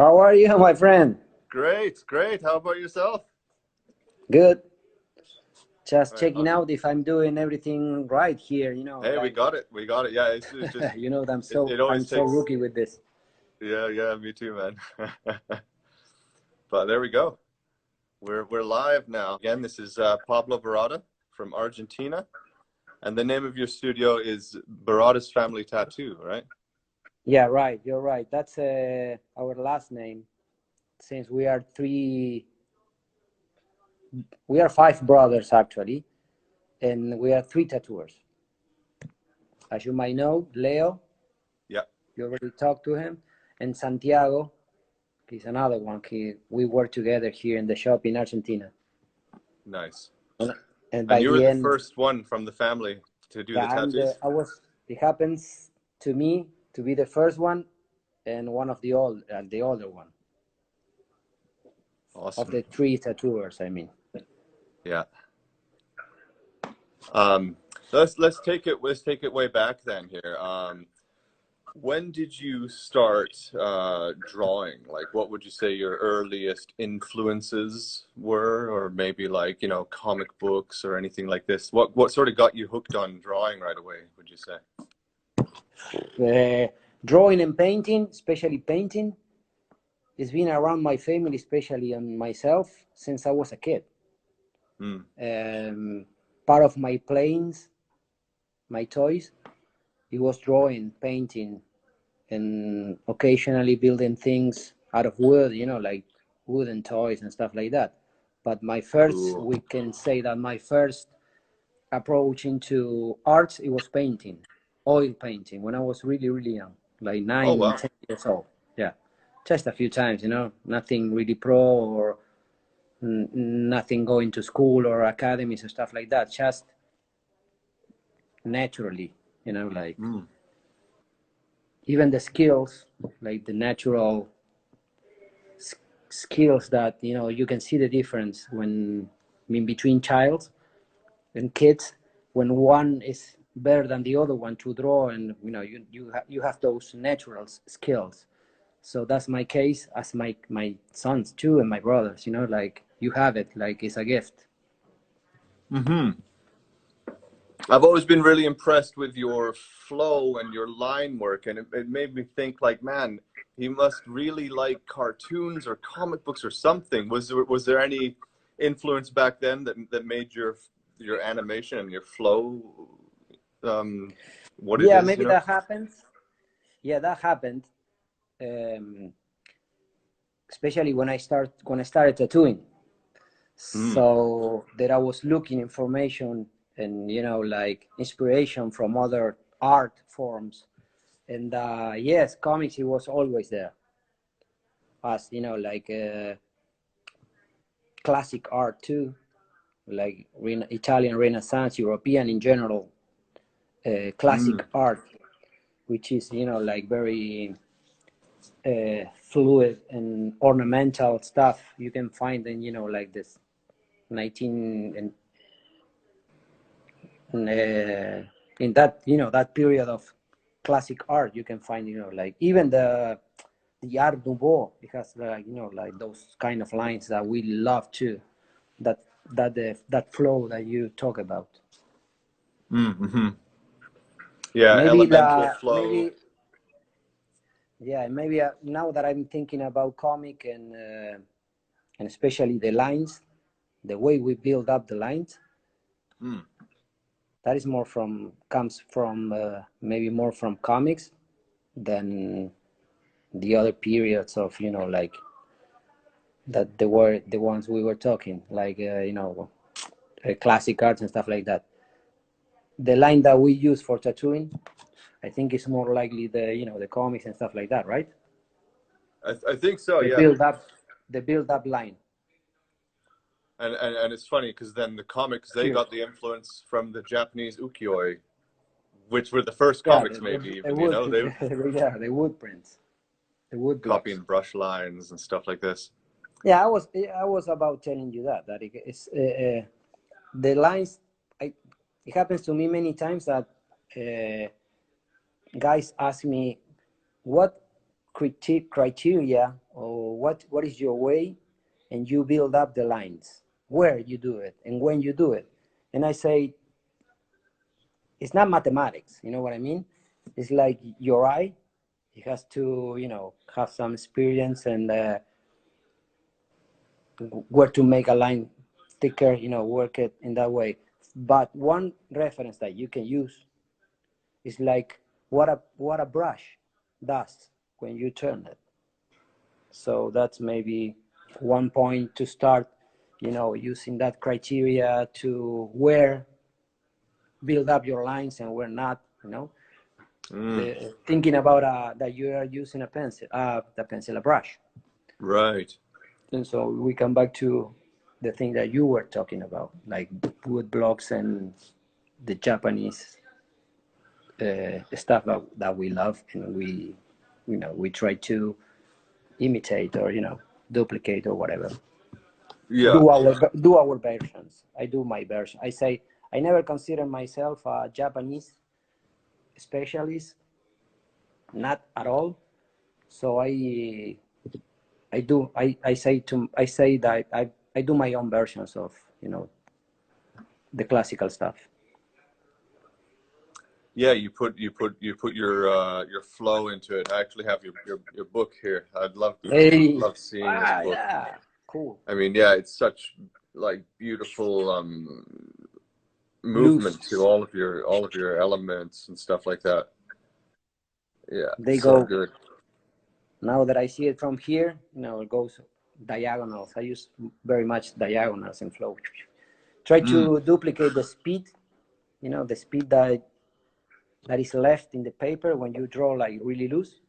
How are you, my friend? Great, great. How about yourself? Good. Just Right checking on. out if I'm doing everything right here. Hey, we Like got it. We got it. Yeah, it's just that it I'm always so takes. rookie with this. Yeah, yeah, me too, man. But there we go. We're live now. Again, this is Pablo Barada from Argentina, and the name of your studio is Barada's Family Tattoo, right? Yeah, right. You're right. That's our last name. Since we are five brothers actually, and we are three tattooers. As you might know, Leo, Yeah, you already talked to him, and Santiago, he's another one. We work together here in the shop in Argentina. nice. And, and And by you were the the end, first one from the family to do yeah, the tattoos? it happens to me to be the first one and one of the older one of Awesome. the three tattooers, I mean. Yeah. Um, let's take it way back then here. When did you start drawing? Like, what would you say your earliest influences were, or maybe like, comic books or anything like this? What sort of got you hooked on drawing right away, would you say? Drawing and painting, especially painting, has been around my family, especially on myself, since I was a kid. Mm. Part of my planes, my toys, it was drawing, painting, and occasionally building things out of wood, like wooden toys and stuff like that. But Cool. we can say that my first approach into art, it was painting, oil painting, when I was really, really young, like Oh, 9, wow. 10 years old. Yeah, just a few times, nothing really pro or nothing going to school or academies and stuff like that. Just naturally, like Mm. even the skills, like the natural skills that you can see the difference when in between child and kids, when one is better than the other one to draw, and you have those natural skills. So that's my case, as my sons too, and my brothers, like you have it, like it's a gift. Hmm. I've always been really impressed with your flow and your line work, and it made me think like, man, he must really like cartoons or comic books or something. Was there any influence back then that made your animation and your flow um, what it Yeah, is, maybe that happens. Yeah, that happened, um, especially when I started tattooing. Mm. So that I was looking information and like inspiration from other art forms. And yes, comics, it was always there, as like classic art too, like Italian Renaissance, European in general, Mm. classic art, which is like very fluid and ornamental stuff you can find in like this 19 and in that that period of classic art. You can find like even the art nouveau. It has like like those kind of lines that we love too, that that flow that you talk about. Mm-hmm. Yeah, maybe elemental la flow. maybe Yeah, maybe now that I'm thinking about comic and especially the lines, the way we build up the lines, Mm. that is more from comes from maybe more from comics than the other periods of like that they were the ones we were talking, like classic arts and stuff like that. The line that we use for tattooing, I think, is more likely the comics and stuff like that, right? I think so, The yeah. build up, the build up line. And it's funny because then the comics, they Cheers. got the influence from the Japanese ukiyo-e, which were the first Yeah, comics, maybe the even, wood, they yeah, the wood prints, the wood blocks. copying brush lines and stuff like this. Yeah, I was about telling you that it's the lines. It happens to me many times that guys ask me, what criteria, or what is your way, and you build up the lines where you do it and when you do it. And I say, it's not mathematics, you know what I mean? It's like your eye, it has to, have some experience, and where to make a line thicker, work it in that way. But one reference that you can use is like what a brush does when you turn it. So that's maybe one point to start, using that criteria to where build up your lines and where not, thinking about that you are using a pencil, a brush. Right. And so we come back to the thing that you were talking about, like wood blocks and the Japanese stuff that we love, and we try to imitate, or duplicate, or whatever. Yeah. Do our versions. I do my version. I say I never consider myself a Japanese specialist, not at all. So I say that I do my own versions of the classical stuff. Yeah, you put your flow into it. I actually have your book here. I'd love seeing this book. Yeah, cool. I mean, yeah, it's such like beautiful movement to all of your elements and stuff like that. Yeah, they so go good. Now that I see it from here, it goes diagonals. I use very much diagonals and flow. Try to duplicate the speed, the speed that is left in the paper when you draw like really loose.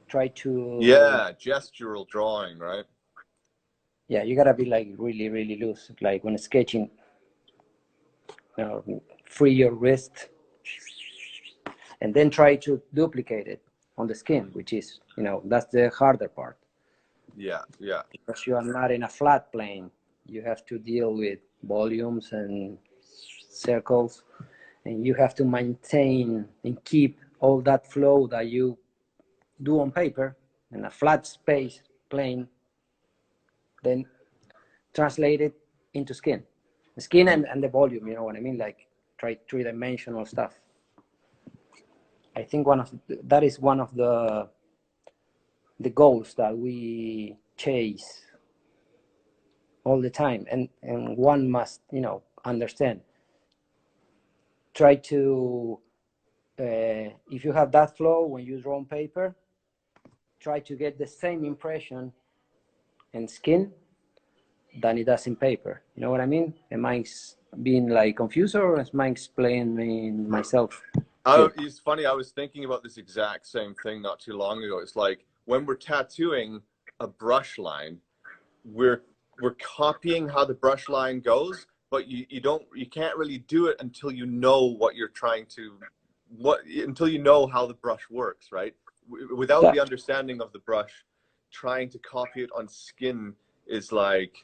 Try to... Yeah, gestural drawing, right? Yeah, you gotta be like really, really loose. Like when sketching, free your wrist, and then try to duplicate it on the skin, which is, that's the harder part. Yeah, yeah. Because you are not in a flat plane. You have to deal with volumes and circles, and you have to maintain and keep all that flow that you do on paper in a flat space plane, then translate it into skin and the volume, you know what I mean? Like try three-dimensional stuff. I think that is one of the goals that we chase all the time, and one must understand. Try to if you have that flow when you draw on paper, try to get the same impression in skin than it does in paper. You know what I mean? Am I being like confused, or am I explaining myself? It's funny, I was thinking about this exact same thing not too long ago. It's like when we're tattooing a brush line, we're copying how the brush line goes, but you can't really do it until you know what you're trying to until you know how the brush works, right? Without the understanding of the brush, trying to copy it on skin is like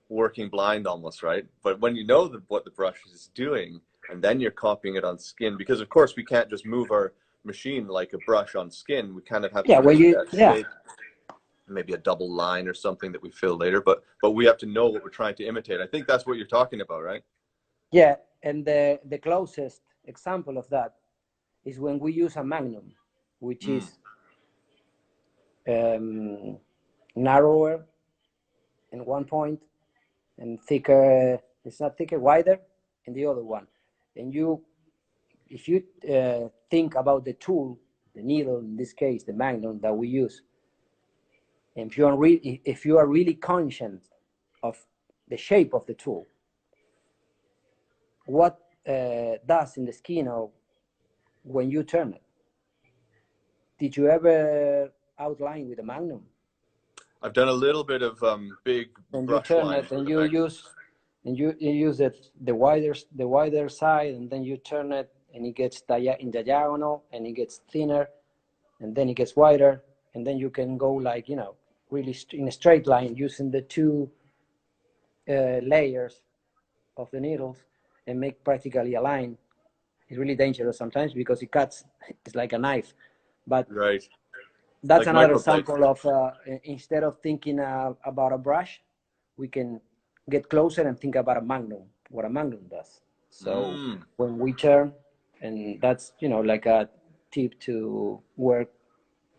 working blind almost, right? But when you know what the brush is doing, and then you're copying it on skin, because of course we can't just move our machine like a brush on skin. We kind of have to make that shape, maybe a double line or something that we fill later, but we have to know what we're trying to imitate. I think that's what you're talking about, right? Yeah, and the closest example of that is when we use a magnum, which is narrower in one point and thicker, it's not thicker, wider in the other one. And if you think about the tool, the needle, in this case, the magnum that we use, and if you are really conscious of the shape of the tool, what does in the skin or when you turn it? Did you ever outline with a magnum? I've done a little bit of big and brush you turn lines it, and you use the wider side, and then you turn it, and it gets in diagonal, and it gets thinner, and then it gets wider, and then you can go like really in a straight line using the two layers of the needles and make practically a line. It's really dangerous sometimes because it cuts. It's like a knife, but right. that's like another microplates. example of instead of thinking about a brush, we can get closer and think about a magnum, what a magnum does. So when we turn, and that's, you know, like a tip to where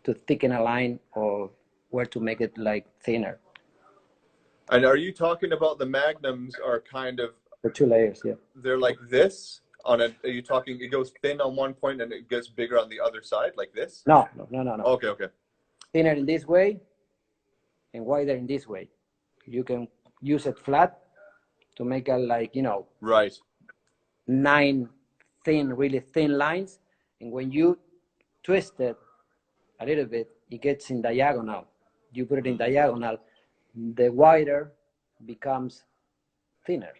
to thicken a line or where to make it like thinner. And are you talking about the magnums are kind of, The 2 layers, yeah. they're like this on a, are you talking, it goes thin on one point and it gets bigger on the other side like this? No, no, no, no, no. Okay, okay. Thinner in this way and wider in this way. You can use it flat to make a, like, you know, Right. 9 thin, really thin lines. And when you twist it a little bit, it gets in diagonal. You put it in diagonal, the wider becomes thinner.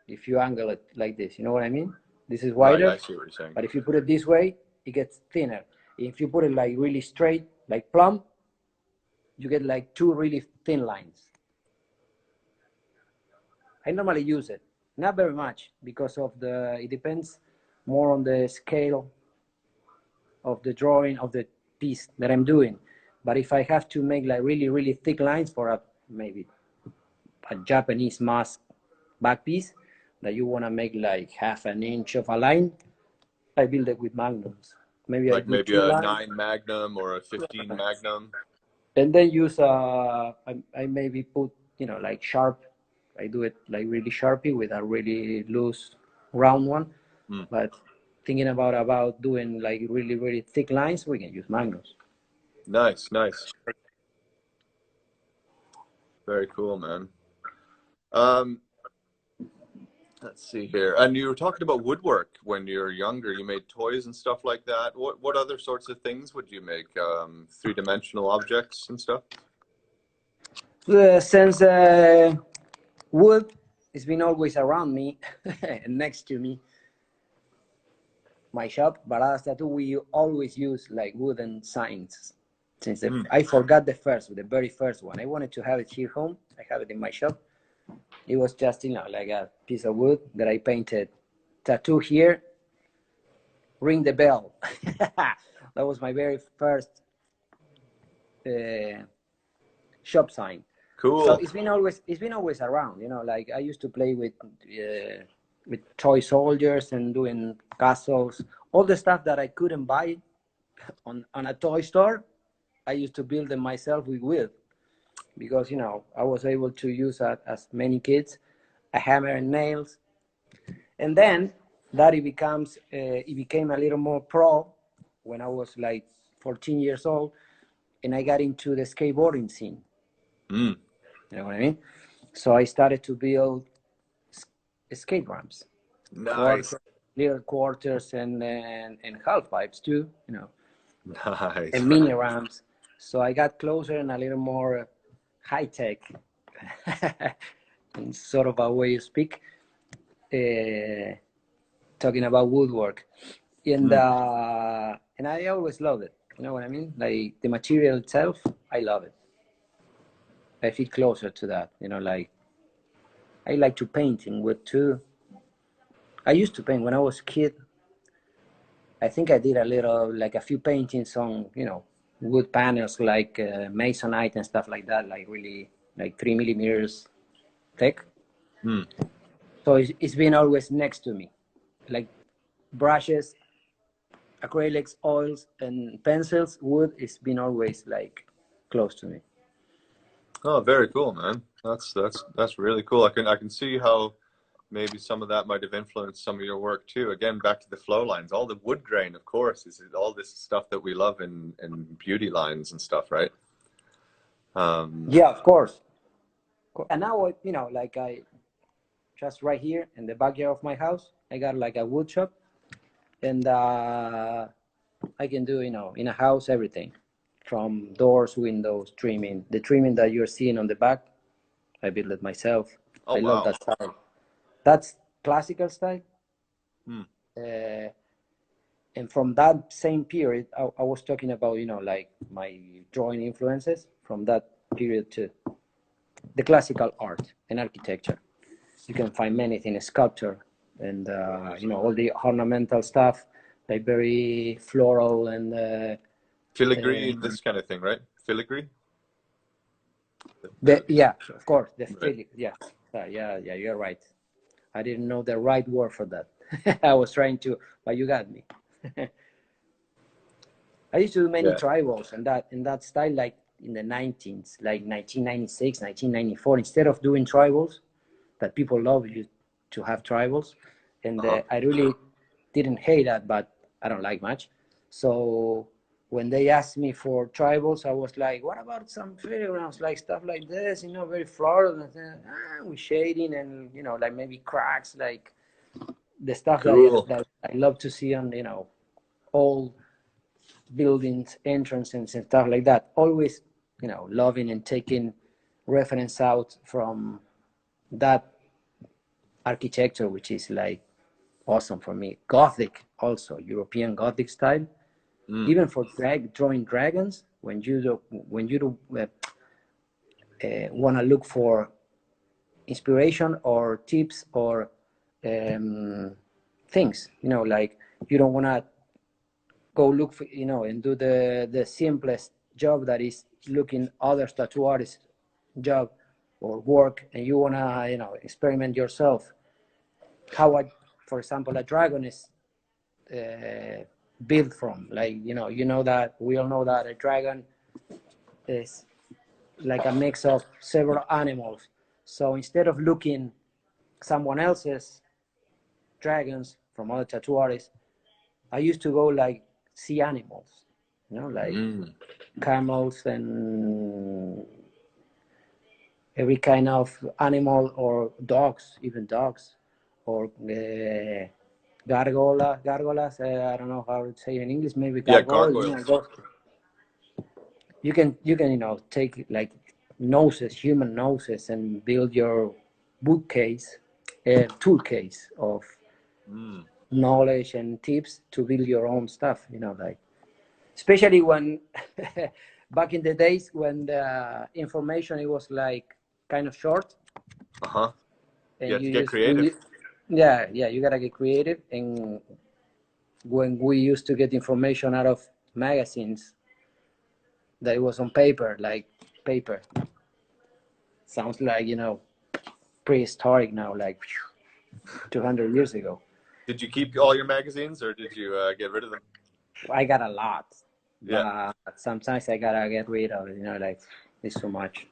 If you angle it like this, you know what I mean? This is wider, Right, I see what you're saying. but if you put it this way, it gets thinner. If you put it like really straight, like plumb, you get like 2 really thin lines. I normally use it, not very much, because of the, it depends more on the scale of the drawing of the piece that I'm doing. But if I have to make like really, really thick lines for a, maybe a Japanese mask back piece that you want to make like half an inch of a line, I build it with magnums. Maybe I Like do maybe 2 a lines, 9 Magnum or a 15 Magnum. and then use I maybe put, you know, like sharp. I do it like really sharpy with a really loose round one. But thinking about doing like really, really thick lines, we can use magnums. Nice, nice. Very cool, man. Let's see here. And you were talking about woodwork when you were younger. You made toys and stuff like that. What other sorts of things would you make? 3-dimensional objects and stuff? Since wood has been always around me and next to me, my shop, Barada Tattoo, we always use like wooden signs. Since I forgot the very first one. I wanted to have it here home. I have it in my shop. It was just, you know, like a piece of wood that I painted. Tattoo here, ring the bell. That was my very first shop sign. Cool. So it's been always around. You know, like I used to play with toy soldiers and doing castles, all the stuff that I couldn't buy on a toy store. I used to build them myself with wood, because, you know, I was able to use, as many kids, a hammer and nails. And then that it became a little more pro when I was like 14 years old, and I got into the skateboarding scene. You know what I mean? So I started to build skate ramps. Nice. Little quarters and half pipes too, you know. Nice. And mini ramps. So I got closer and a little more high tech, in sort of a way you speak, talking about woodwork, and I always loved it. You know what I mean? Like the material itself, I love it. I feel closer to that. You know, like I like to paint in wood too. I used to paint when I was a kid. I think I did a few paintings on, you know, wood panels, like masonite and stuff like that, like really like 3 millimeters thick. So it's been always next to me, like brushes, acrylics, oils, and pencils. Wood has been always like close to me. Oh, very cool, man. That's really cool. I can see how maybe some of that might have influenced some of your work too. Again, back to the flow lines. All the wood grain, of course, is all this stuff that we love in beauty lines and stuff, right? Yeah, of course. And now, you know, like I just right here in the backyard of my house, I got like a wood shop, and I can do, you know, in a house, everything from doors, windows, trimming. The trimming that you're seeing on the back, I built it myself. Oh, I love wow. that style. That's classical style. And from that same period, I was talking about, you know, like my drawing influences from that period to the classical art and architecture. You can find many things, sculpture, and you know, all the ornamental stuff, like very floral and Filigree, this kind of thing, right? Filigree. Yeah, of course, the Right. Philip. Yeah, yeah, you're right. I didn't know the right word for that. I was trying to, but you got me. I used to do many Yeah. tribals and that in that style, like in the 19s, like 1996, 1994. Instead of doing tribals, that people love you to have tribals, and I really didn't hate that, but I don't like much. So when they asked me for tribals, I was like, "What about some filigrams, like stuff like this? You know, very floral, and with shading and like maybe cracks, like the stuff Cool. that I love to see on old buildings, entrances, and stuff like that. Always, loving and taking reference out from that architecture, which is like awesome for me. Gothic, also European Gothic style. Even for drawing dragons, when you want to look for inspiration or tips or things, like you don't want to go look for, and do the simplest job that is looking other tattoo artists job or work, and you want to experiment yourself how for example a dragon is built from, like that we all know that a dragon is like a mix of several animals. So instead of looking someone else's dragons from other tattoo artists, I used to go like see animals, like camels and every kind of animal, or dogs, even dogs, or gargolas. I don't know how to say it in English. Maybe Yeah, gargoyles. gargoyles. You can take like noses, human noses, and build your bookcase, tool case of knowledge and tips to build your own stuff. Like especially when back in the days when the information it was like kind of short, You and have to get creative. yeah, you gotta get creative. And when we used to get information out of magazines that it was on paper, like paper sounds like prehistoric now, like 200 years ago. Did you keep all your magazines, or did you get rid of them? I got a lot, Yeah, but sometimes I gotta get rid of it, like it's too much.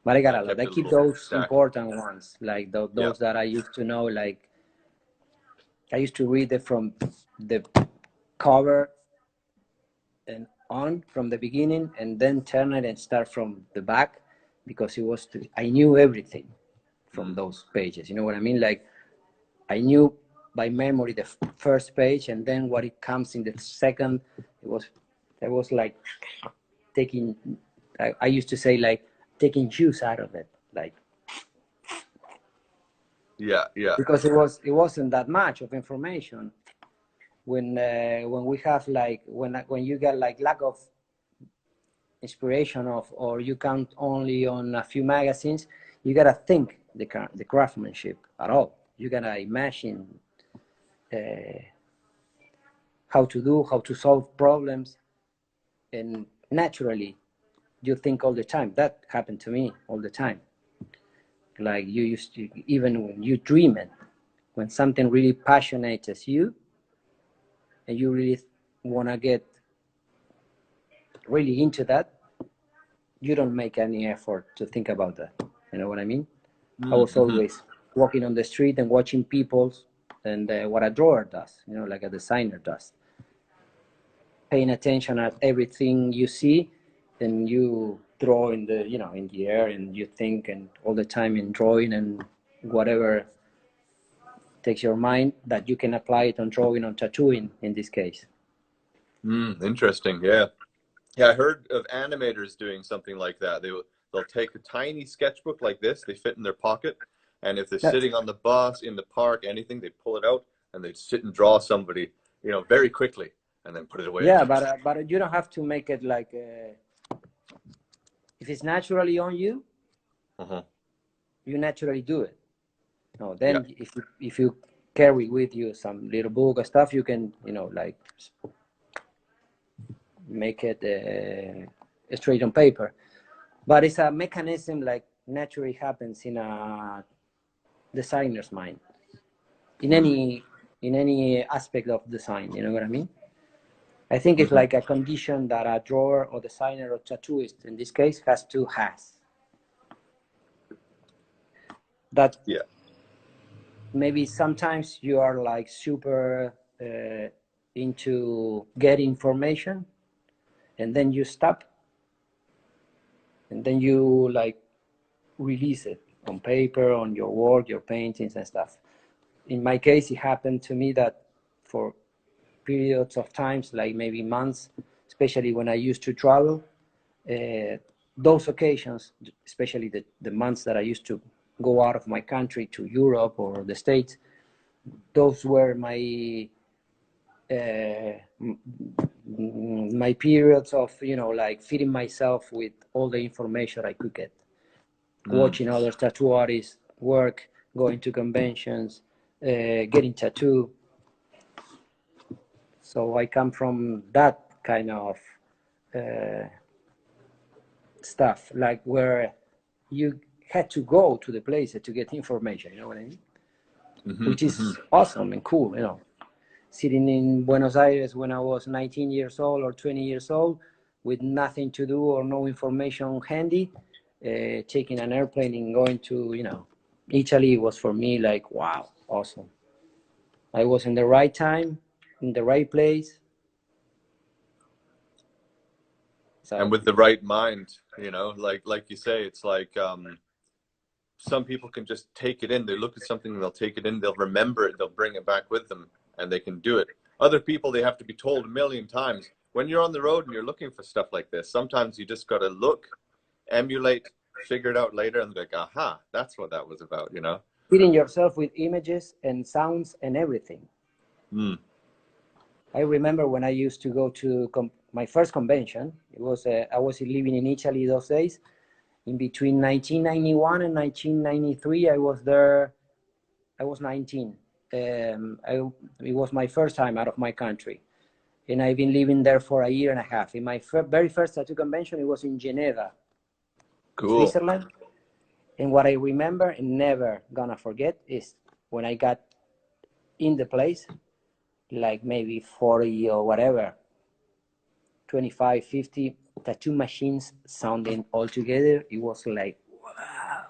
But I got I a lot. kept I a keep little those stack. important ones, like Yeah. those that I used to know. Like I used to read it from the cover and on from the beginning, and then turn it and start from the back, because I knew everything from those pages. You know what I mean? Like I knew by memory the first page, and then what it comes in the second. It was like taking. I used to say like taking juice out of it, like Yeah, yeah. because it wasn't that much of information. When we have like when you get like lack of inspiration of, or you count only on a few magazines, you gotta think the craftsmanship at all. You gotta imagine how to solve problems, and naturally you think all the time. That happened to me all the time. Like you used to, even when you dream it, when something really passionate as you, and you really want to get really into that, you don't make any effort to think about that. You know what I mean? I was always walking on the street and watching people, and what a drawer does, like a designer does, paying attention at everything you see, and you draw in the air, and you think, and all the time in drawing, and whatever takes your mind, that you can apply it on drawing, on tattooing in this case. Interesting. Yeah. Yeah, I heard of animators doing something like that. They'll take a tiny sketchbook like this, they fit in their pocket, and if they're Yeah, sitting on the bus, in the park, anything, they pull it out and they sit and draw somebody, very quickly, and then put it away yeah, again. but you don't have to make it like if it's naturally on you, you naturally do it. No, Yeah. then if you carry with you some little book or stuff, you can like make it straight on paper. But it's a mechanism like naturally happens in a designer's mind, in any aspect of design. You know what I mean? I think it's like a condition that a drawer or designer or tattooist, in this case, has. That maybe sometimes you are like super into getting information, and then you stop, and then you like release it on paper, on your work, your paintings and stuff. In my case, it happened to me that for periods of times, like maybe months, especially when I used to travel, those occasions, especially the months that I used to go out of my country to Europe or the States, those were my my periods of, you know, like feeding myself with all the information I could get, watching other tattoo artists work, going to conventions, getting tattoo. So I come from that kind of stuff, like where you had to go to the place to get information, you know what I mean? Which is awesome and cool, you know. Sitting in Buenos Aires when I was 19 years old or 20 years old with nothing to do or no information handy, taking an airplane and going to, you know, Italy was for me like, wow, awesome. I was in the right time, in the right place. So, and with the right mind, you know, like you say, it's like some people can just take it in. They look at something, they'll take it in, they'll remember it, they'll bring it back with them, and they can do it. Other people, they have to be told a million times. When you're on the road and you're looking for stuff like this, sometimes you just got to look, emulate, figure it out later, and be like, aha, that's what that was about, you know? feeding yourself with images and sounds and everything. I remember when I used to go to my first convention. It was I was living in Italy those days. In between 1991 and 1993, I was there. I was 19. It was my first time out of my country, and I've been living there for a year and a half. In my very first tattoo convention, it was in Geneva, Switzerland. And what I remember and never gonna forget is when I got in the place, like maybe 40 or whatever, 25, 50 tattoo machines sounding all together. It was like, wow.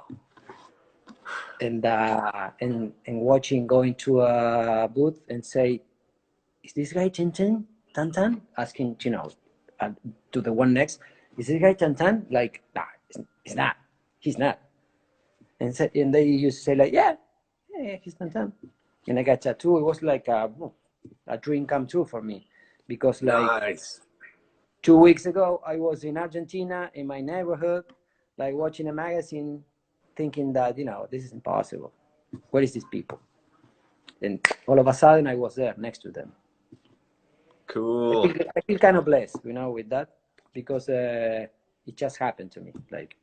And watching, going to a booth and say, is this guy Tintin? Tantan? Asking, you know, to the one next, is this guy Tantan? Like, nah, it's not. He's not. And they used to say like, yeah, he's Tantan. And I got tattoo. It was like a dream come true for me, because like Nice. 2 weeks ago I was in Argentina in my neighborhood, like watching a magazine, thinking that, you know, this is impossible. Where is these people? And all of a sudden I was there next to them. Cool. I feel kind of blessed, you know, with that, because it just happened to me. Like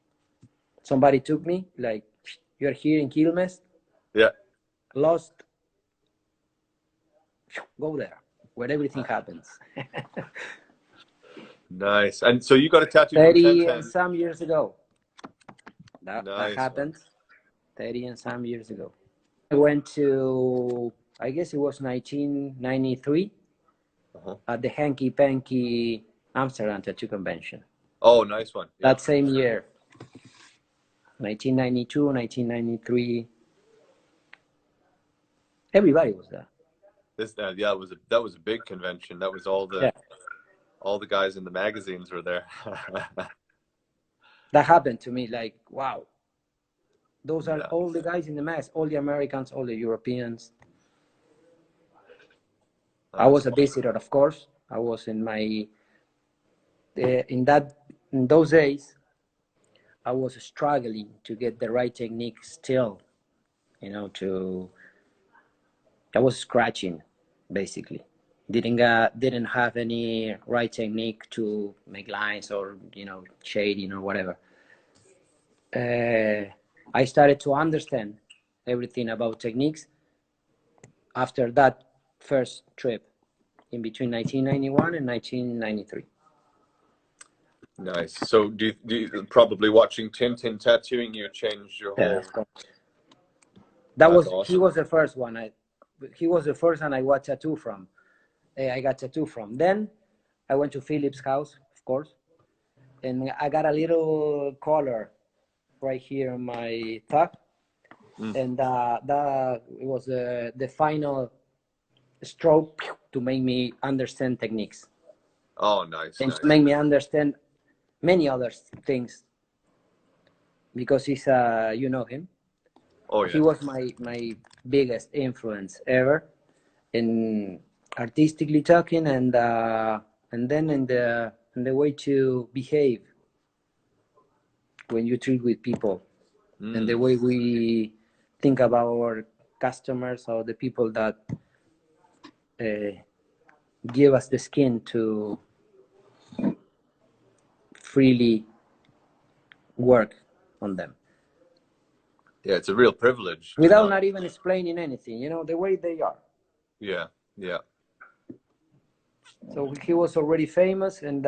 somebody took me, like, you're here in Quilmes. Yeah. Lost. Go there, where everything happens. Nice. And so you got a tattoo from 30 1010. and some years ago. That Nice happened 30 and some years ago. I went to, I guess it was 1993, at the Hanky Panky Amsterdam Tattoo Convention. Oh, nice one. Yeah. That same year, 1992, 1993. Everybody was there. Yeah, that was a big convention. That was all the guys in the magazines were there. That happened to me. Like, wow, those are all the guys in the mags, all the Americans, all the Europeans. I was a visitor, of course. I was in my in those days, I was struggling to get the right technique still, you know, I was scratching, basically. Didn't have any right technique to make lines or, you know, shading or whatever. I started to understand everything about techniques after that first trip in between 1991 and 1993. Nice. So do you probably watching Tintin tattooing you changed your Yeah, whole? of course. That's He awesome. was the first one. He was the first one I got tattoo from. I got tattoo from. Then I went to Philip's house, of course, and I got a little collar right here on my thigh, and that was the final stroke to make me understand techniques Oh, nice, and to nice. make me understand many other things because he's you know him. Oh, He yes. was my biggest influence ever in artistically talking, and then in the way to behave when you treat with people, and the way we think about our customers or the people that give us the skin to freely work on them Yeah, it's a real privilege to without not. not even explaining anything, you know, the way they are. Yeah, yeah. So he was already famous and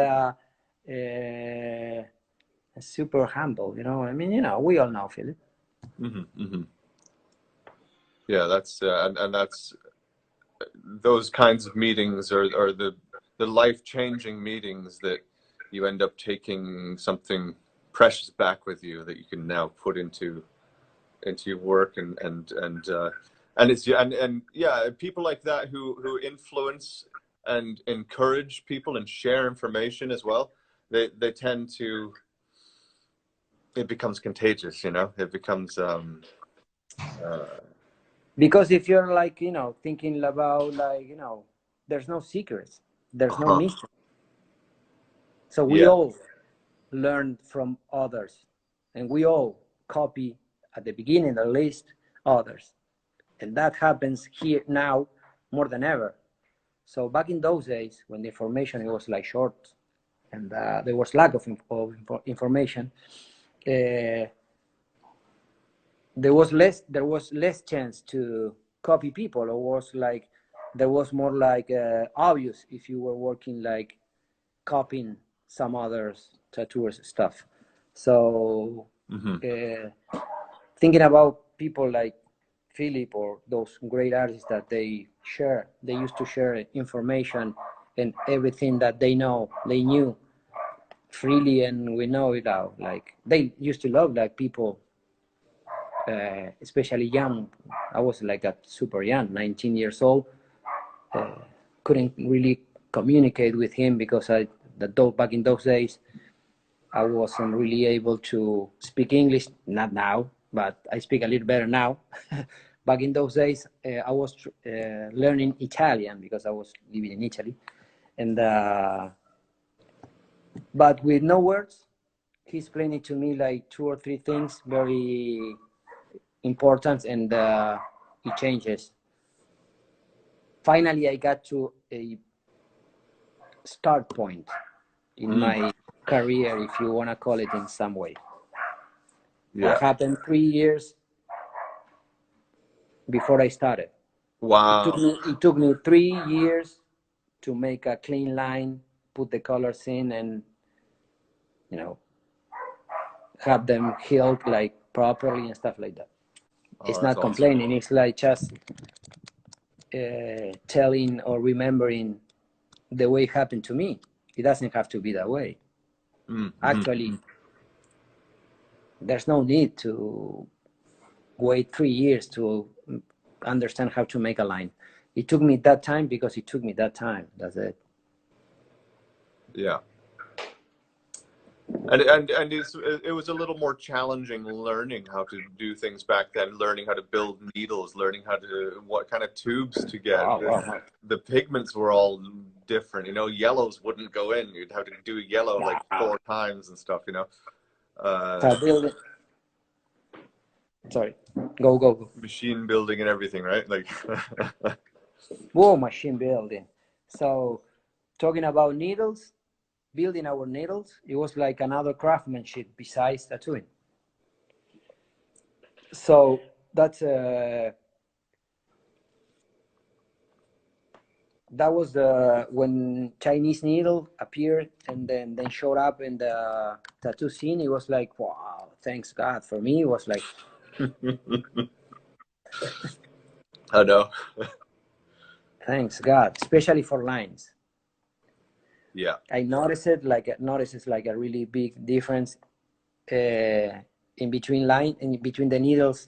super humble, you know. I mean, you know, we all know Philip. Yeah, that's and that's those kinds of meetings are the life-changing meetings that you end up taking something precious back with you that you can now put into your work and it's and yeah, people like that who influence and encourage people and share information as well, they tend to, it becomes contagious, you know, it becomes Because if you're like, you know, thinking about like, you know, there's no secrets, there's no mystery. So we yeah. all learn from others, and we all copy at the beginning at least others, and that happens here now more than ever. So back in those days when the information it was like short and there was lack of information, uh, there was less chance to copy people, or was like there was more like obvious if you were working like copying some others tattooers stuff. So thinking about people like Philip or those great artists that they used to share information and everything that they knew freely, and we know it out. Like they used to love like people, especially young. I was like a super young, 19 years old. Couldn't really communicate with him because back in those days I wasn't really able to speak English. Not now, but I speak a little better now. Back in those days, I was learning Italian because I was living in Italy, and but with no words, he explained it to me like two or three things very important, and it changes. Finally, I got to a start point in my career, if you want to call it in some way. Yeah. That happened 3 years before I started. Wow. It took me 3 years to make a clean line, put the colors in, and you know have them healed like properly and stuff like that. Oh, It's that's not awesome. complaining. It's like just telling or remembering the way it happened to me. It doesn't have to be that way. Actually, there's no need to wait 3 years to understand how to make a line. It took me that time because it took me that time. That's it. Yeah. And it was a little more challenging learning how to do things back then, learning how to build needles, learning how to what kind of tubes to get. Wow. The pigments were all different, you know, yellows wouldn't go in. You'd have to do yellow like 4 times and stuff, you know. Building. Sorry. Go. Machine building and everything, right? Like Whoa, machine building. So talking about needles, building our needles, it was like another craftsmanship besides tattooing. So that's that was when Chinese needle appeared and then showed up in the tattoo scene. It was like, wow, thanks God. For me, it was like, I know. thanks God, especially for lines. Yeah. I noticed like a really big difference in between the needles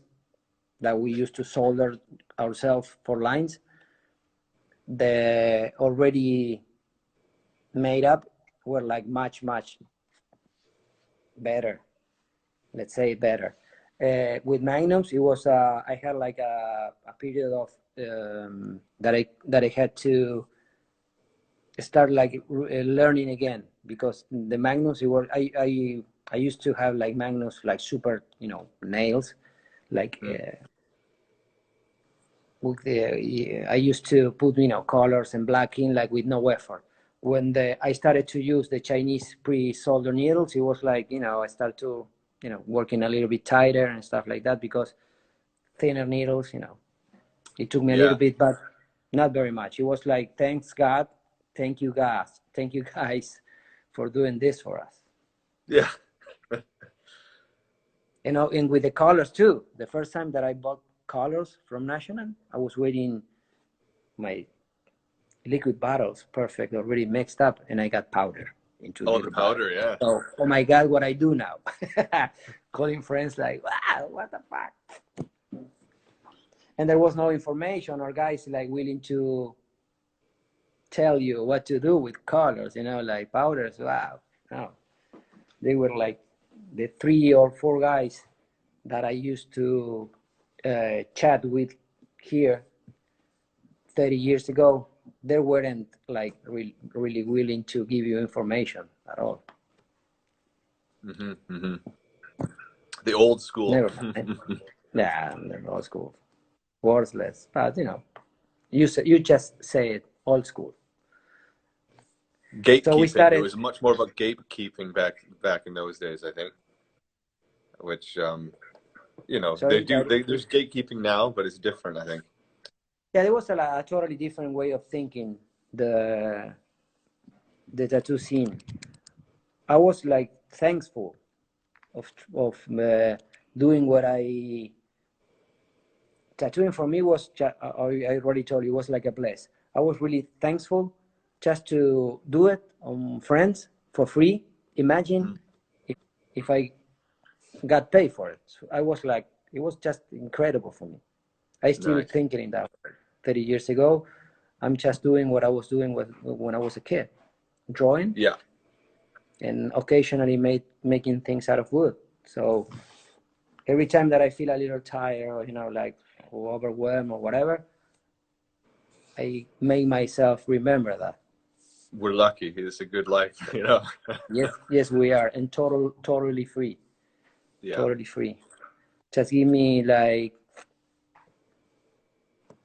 that we used to solder ourselves for lines. The already made up were like much better. Let's say better. With magnums, it was I had like a period of that I had to start like learning again, because the magnums, it were I used to have like magnums like super, nails, like with I used to put colors and black in like with no effort. When I started to use the Chinese pre-solder needles, it was like I started to working a little bit tighter and stuff like that, because thinner needles, it took me a Yeah. little bit, but not very much. It was like, thanks God, thank you guys for doing this for us. Yeah. And with the colors too. The first time that I bought colors from National, I was waiting my liquid bottles perfect, already mixed up, and I got powder into Oh, the little bottles. powder, yeah. So, oh my God, what I do now? Calling friends like, wow, what the fuck? And there was no information or guys like willing to tell you what to do with colors, like powders. Wow, no, they were like the 3 or 4 guys that I used to chat with here 30 years ago. They weren't like really willing to give you information at all. Mm-hmm, mm-hmm. The old school. Never. Yeah, never old school. Worthless. But you just say it, old school. So we Gatekeeping. It started. was much more about gatekeeping back in those days, I think. Which Sorry, there's gatekeeping now, but it's different, I think. yeah, there was a totally different way of thinking the tattoo scene. I was like thankful of doing what I tattooing for me was. I already told you, it was like a bless. I was really thankful just to do it on friends for free. Imagine if I got paid for it. So I was like, it was just incredible for me. I still Nice. thinking in that 30 years ago. I'm just doing what I was doing when I was a kid, drawing. Yeah. And occasionally making things out of wood. So every time that I feel a little tired or like overwhelmed or whatever, I make myself remember that. We're lucky. It's a good life, Yes, we are, and totally free. Yeah. Totally free. Just give me like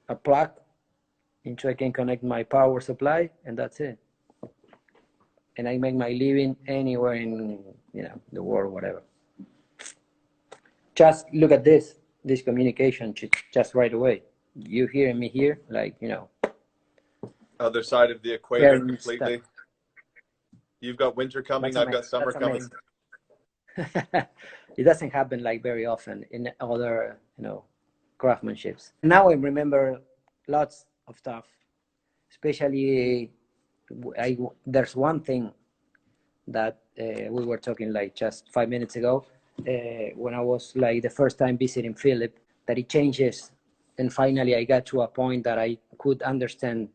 a plug into I can connect my power supply, and that's it. And I make my living anywhere in the world, whatever. Just look at this communication just right away. You hearing me here, like Other side of the equator completely. Stuff. You've got winter coming, I've got summer coming. It doesn't happen like very often in other craftsmanships. Now I remember lots of stuff, especially there's one thing that we were talking like just 5 minutes ago, when I was like the first time visiting Philip, that it changes, and finally I got to a point that I could understand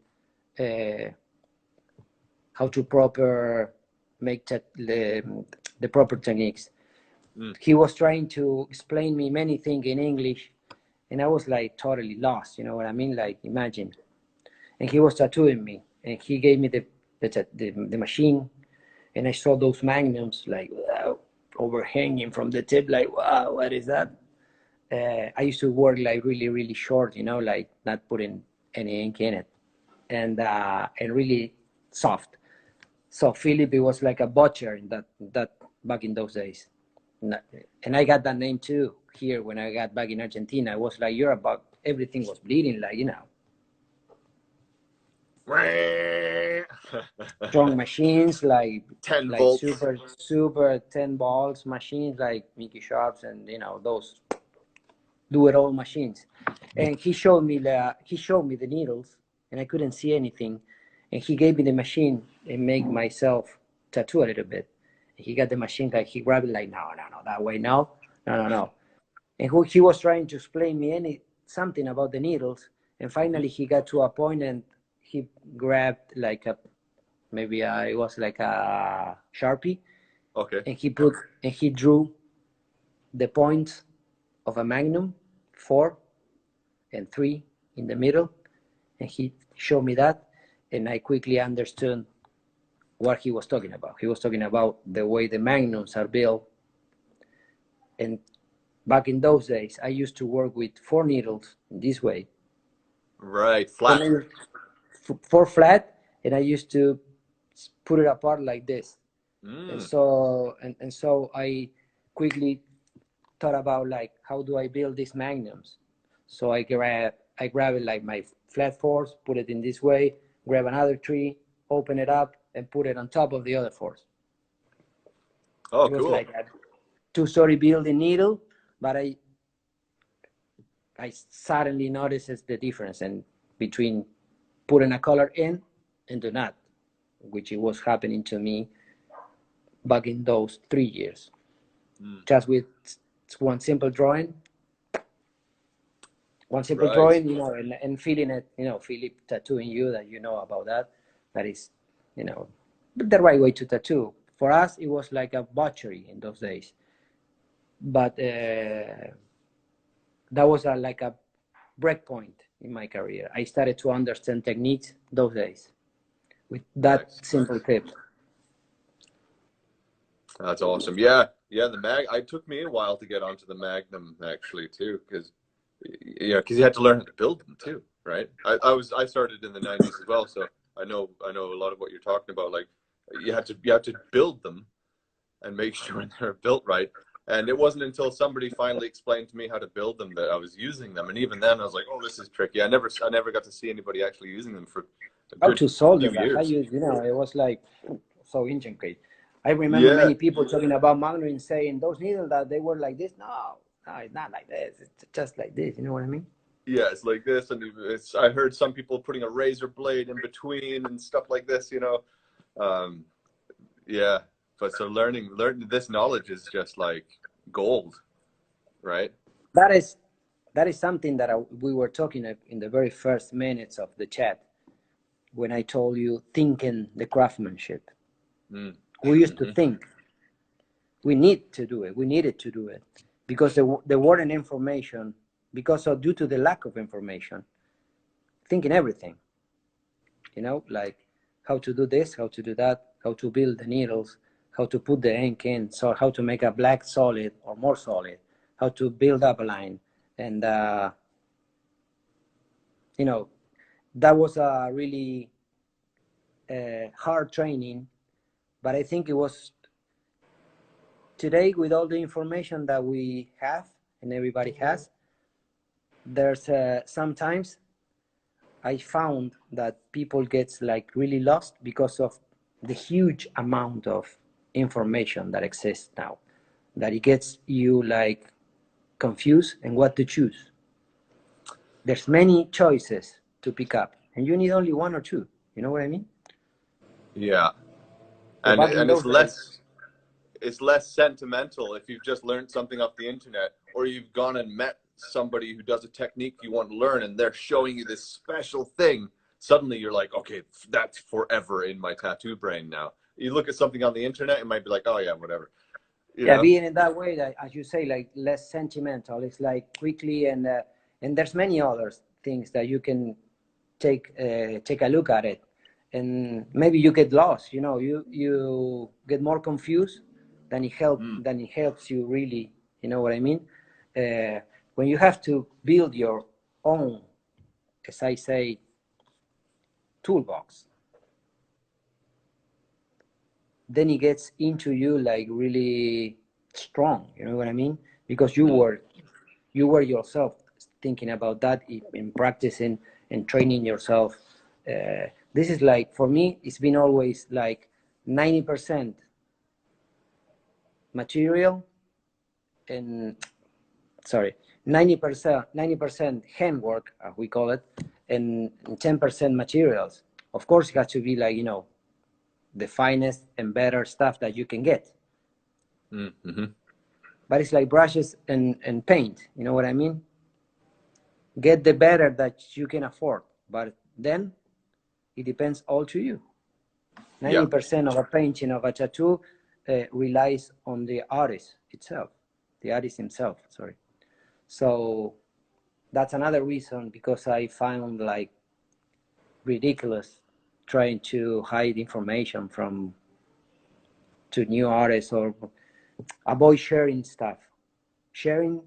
how to proper make the proper techniques. He was trying to explain me many things in English, and I was like totally lost, you know what I mean? Like, imagine. And he was tattooing me, and he gave me the machine, and I saw those magnums like overhanging from the tip, like, wow, what is that? I used to work like really short, like not putting any ink in it, and really soft. So Philip, it was like a butcher in that back in those days. And I got that name too here when I got back in Argentina. It was like, you're about, everything was bleeding, like, strong machines, like 10 volts. super 10 volts machines, like Mickey Sharps, and you know, those do it all machines. And he showed me the needles, and I couldn't see anything. And he gave me the machine and make myself tattoo a little bit. And he got the machine, like he grabbed it, like no, that way, no. And he was trying to explain me something about the needles. And finally he got to a point, and he grabbed like it was like a Sharpie. Okay. And he drew the points of a magnum, 4 and 3 in the middle. And he showed me that, and I quickly understood what he was talking about. He was talking about the way the magnums are built. And back in those days, I used to work with 4 needles in this way. Right, flat. 4 flat, and I used to put it apart like this. And so I quickly thought about, like, how do I build these magnums? So I grab it like my flat 4s, put it in this way, grab another 3, open it up, and put it on top of the other 4s. Oh, it was cool. like a 2-story building needle, but I suddenly noticed the difference and between putting a color in and do not, which it was happening to me back in those 3 years. Just with one simple drawing, you know, and feeling it, you know, Philip tattooing you, that you know about that is, you know, the right way to tattoo. For us, it was like a butchery in those days. But that was like a break point in my career. I started to understand techniques those days with that simple tip. That's awesome. Yeah, it took me a while to get onto the Magnum, actually, too, because you had to learn how to build them too, right? I started in the 90s as well, so I know a lot of what you're talking about. Like, you have to build them and make sure they're built right. And it wasn't until somebody finally explained to me how to build them that I was using them. And even then, I was like, "Oh, this is tricky." I never got to see anybody actually using them for a How good to solve few it? years. I used, you know, it was like so intricate. I remember many people talking about Magnum and saying those needles that they were like this. No, it's not like this. It's just like this. You know what I mean? Yeah, it's like this, and I heard some people putting a razor blade in between and stuff like this. You know, yeah. But so learning this knowledge is just like gold, right? That is something that we were talking in the very first minutes of the chat, when I told you thinking the craftsmanship. We used to think. We need to do it. We needed to do it because there weren't information, due to the lack of information, thinking everything, you know, like how to do this, how to do that, how to build the needles, how to put the ink in, so how to make a black solid or more solid, how to build up a line. And, you know, that was a really hard training, but I think it was today, with all the information that we have and everybody has, there's sometimes I found that people get like really lost because of the huge amount of information that exists now, that it gets you like confused and what to choose. There's many choices to pick up and you need only 1 or 2. You know what I mean? Yeah. So And it's less sentimental if you've just learned something off the internet, or you've gone and met somebody who does a technique you want to learn and they're showing you this special thing. Suddenly you're like, okay, that's forever in my tattoo brain now. You look at something on the internet, it might be like, oh yeah, whatever. You know? Being in that way, that, as you say, like less sentimental. It's like quickly, and there's many other things that you can take a look at it, and maybe you get lost. You know, you get more confused than it helps you really. You know what I mean? When you have to build your own, as I say, toolbox, then it gets into you like really strong. You know what I mean? Because you were yourself thinking about that in practicing and training yourself This is like, for me, it's been always like 90% material and, sorry, 90% handwork, we call it, and 10% materials. Of course, it has to be like, you know, the finest and better stuff that you can get. Mm-hmm. But it's like brushes and paint, you know what I mean? Get the better that you can afford, but then it depends all to you. 90% of a painting of a tattoo relies on the artist itself, the artist himself, sorry. So that's another reason, because I found like ridiculous trying to hide information from to new artists, or avoid sharing stuff. Sharing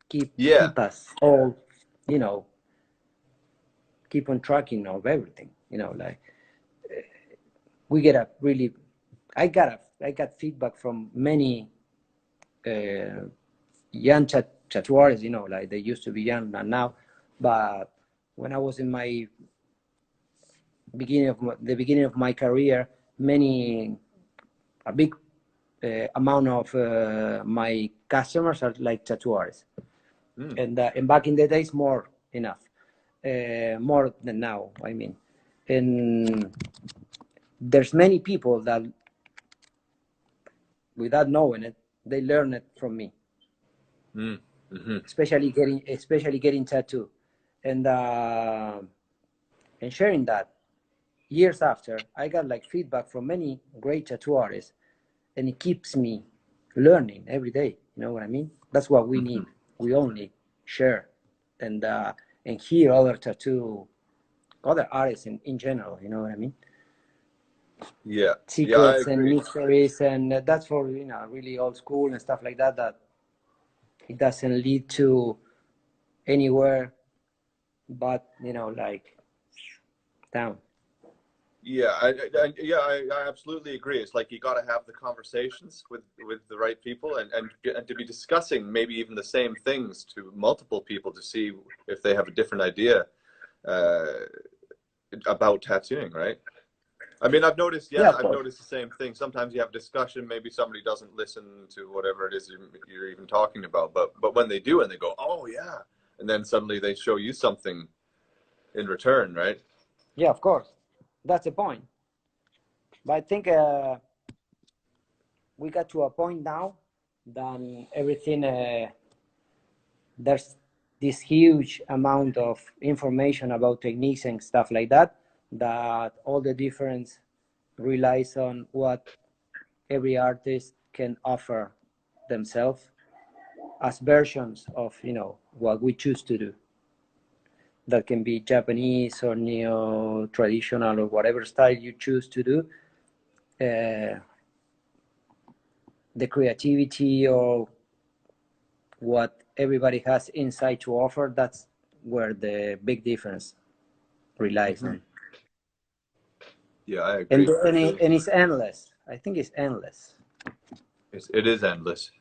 keep us all, you know, keep on tracking of everything, you know, like we get a really, I got feedback from many young tattooers, you know, like they used to be young and now, but when I was in my the beginning of my career, a big amount of my customers are like tattooers, and back in the days more than now, I mean. And there's many people that, without knowing it, they learn it from me. Mm-hmm. especially getting tattoo, and sharing that. Years after, I got like feedback from many great tattoo artists, and it keeps me learning every day. You know what I mean? That's what we need. We only share and hear other artists in general. You know what I mean? Yeah. Secrets and mysteries, and that's for, you know, really old school and stuff like that. That it doesn't lead to anywhere, but, you know, like down. Yeah, I absolutely agree. It's like you got to have the conversations with the right people, and to be discussing maybe even the same things to multiple people to see if they have a different idea about tattooing, right? I mean, I've noticed the same thing. Sometimes you have discussion, maybe somebody doesn't listen to whatever it is you're even talking about, but when they do and they go, oh yeah, and then suddenly they show you something in return, right? Yeah, of course, that's the point. But I think we got to a point now that everything there's this huge amount of information about techniques and stuff like that, that all the difference relies on what every artist can offer themselves as versions of, you know, what we choose to do. That can be Japanese or neo-traditional or whatever style you choose to do. The creativity or what everybody has inside to offer, that's where the big difference relies on. Yeah, I agree. And it's endless. I think it's endless. It is endless.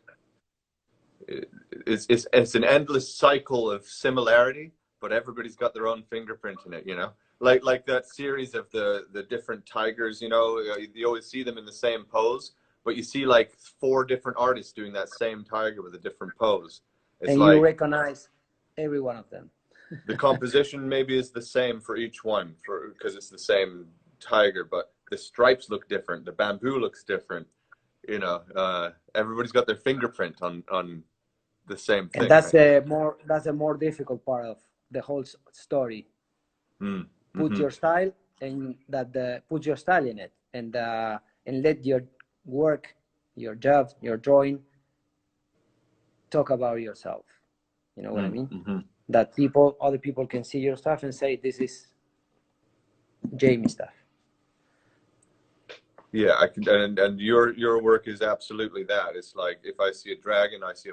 It's an endless cycle of similarity, but everybody's got their own fingerprint in it, you know? Like that series of the different tigers, you know, you always see them in the same pose, but you see like 4 different artists doing that same tiger with a different pose. It's and like you recognize every one of them. the composition maybe is the same for each one, because it's the same tiger, but the stripes look different, the bamboo looks different, you know. Everybody's got their fingerprint on the same thing. And that's right? a more difficult part of the whole story. Put your style, and put your style in it, and let your work, your job, your drawing talk about yourself. You know what I mean? That other people can see your stuff and say, this is Jamie stuff. Yeah, I can, and your work is absolutely that. It's like if I see a dragon, I see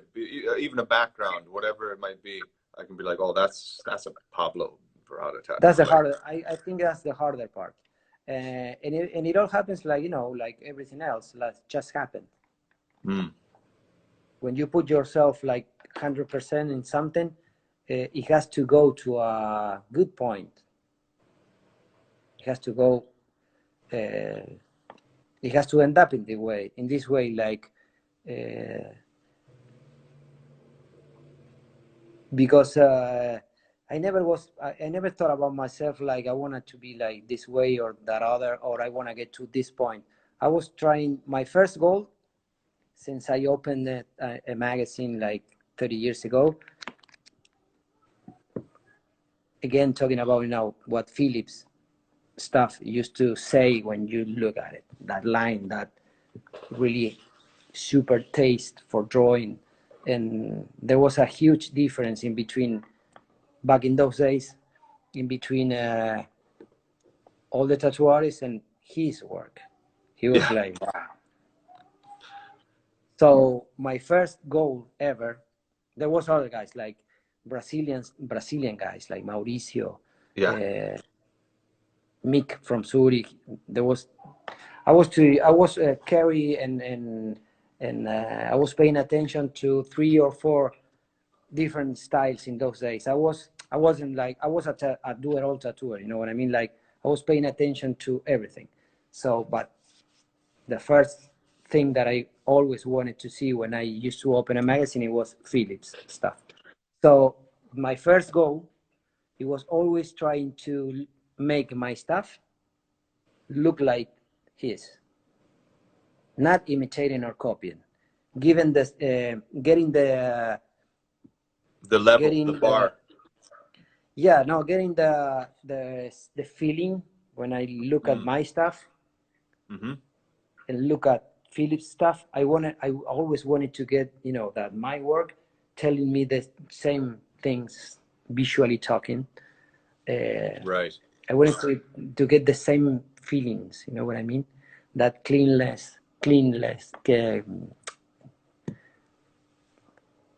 even a background, whatever it might be, I can be like, oh, that's a Pablo Barada tattoo. That's the harder. I think that's the harder part, and it all happens like, you know, like everything else, like just happened. When you put yourself like 100% in something, it has to go to a good point. has to go. It has to end up in this way, like because I never thought about myself like I wanted to be like this way or that other, or I want to get to this point. I was trying my first goal since I opened a magazine like 30 years ago. Again, talking about what Phillips stuff used to say when you look at it, that line, that really super taste for drawing, and there was a huge difference in between back in those days, in between all the tattoo artists and his work. He was like, wow. So my first goal ever, there was other guys like Brazilian guys like Mauricio, Mick from Zurich. I was Kerry, and I was paying attention to 3 or 4 different styles in those days. I was a do-it-all tattooer, you know what I mean? Like I was paying attention to everything. So, but the first thing that I always wanted to see when I used to open a magazine, it was Phillips stuff. So my first goal, it was always trying to make my stuff look like his, not imitating or copying. Given this, getting the level, the bar. Getting the feeling when I look at my stuff and look at Philip's stuff. I always wanted to get that my work telling me the same things, visually talking. Right. I wanted to get the same feelings. You know what I mean? That cleanless,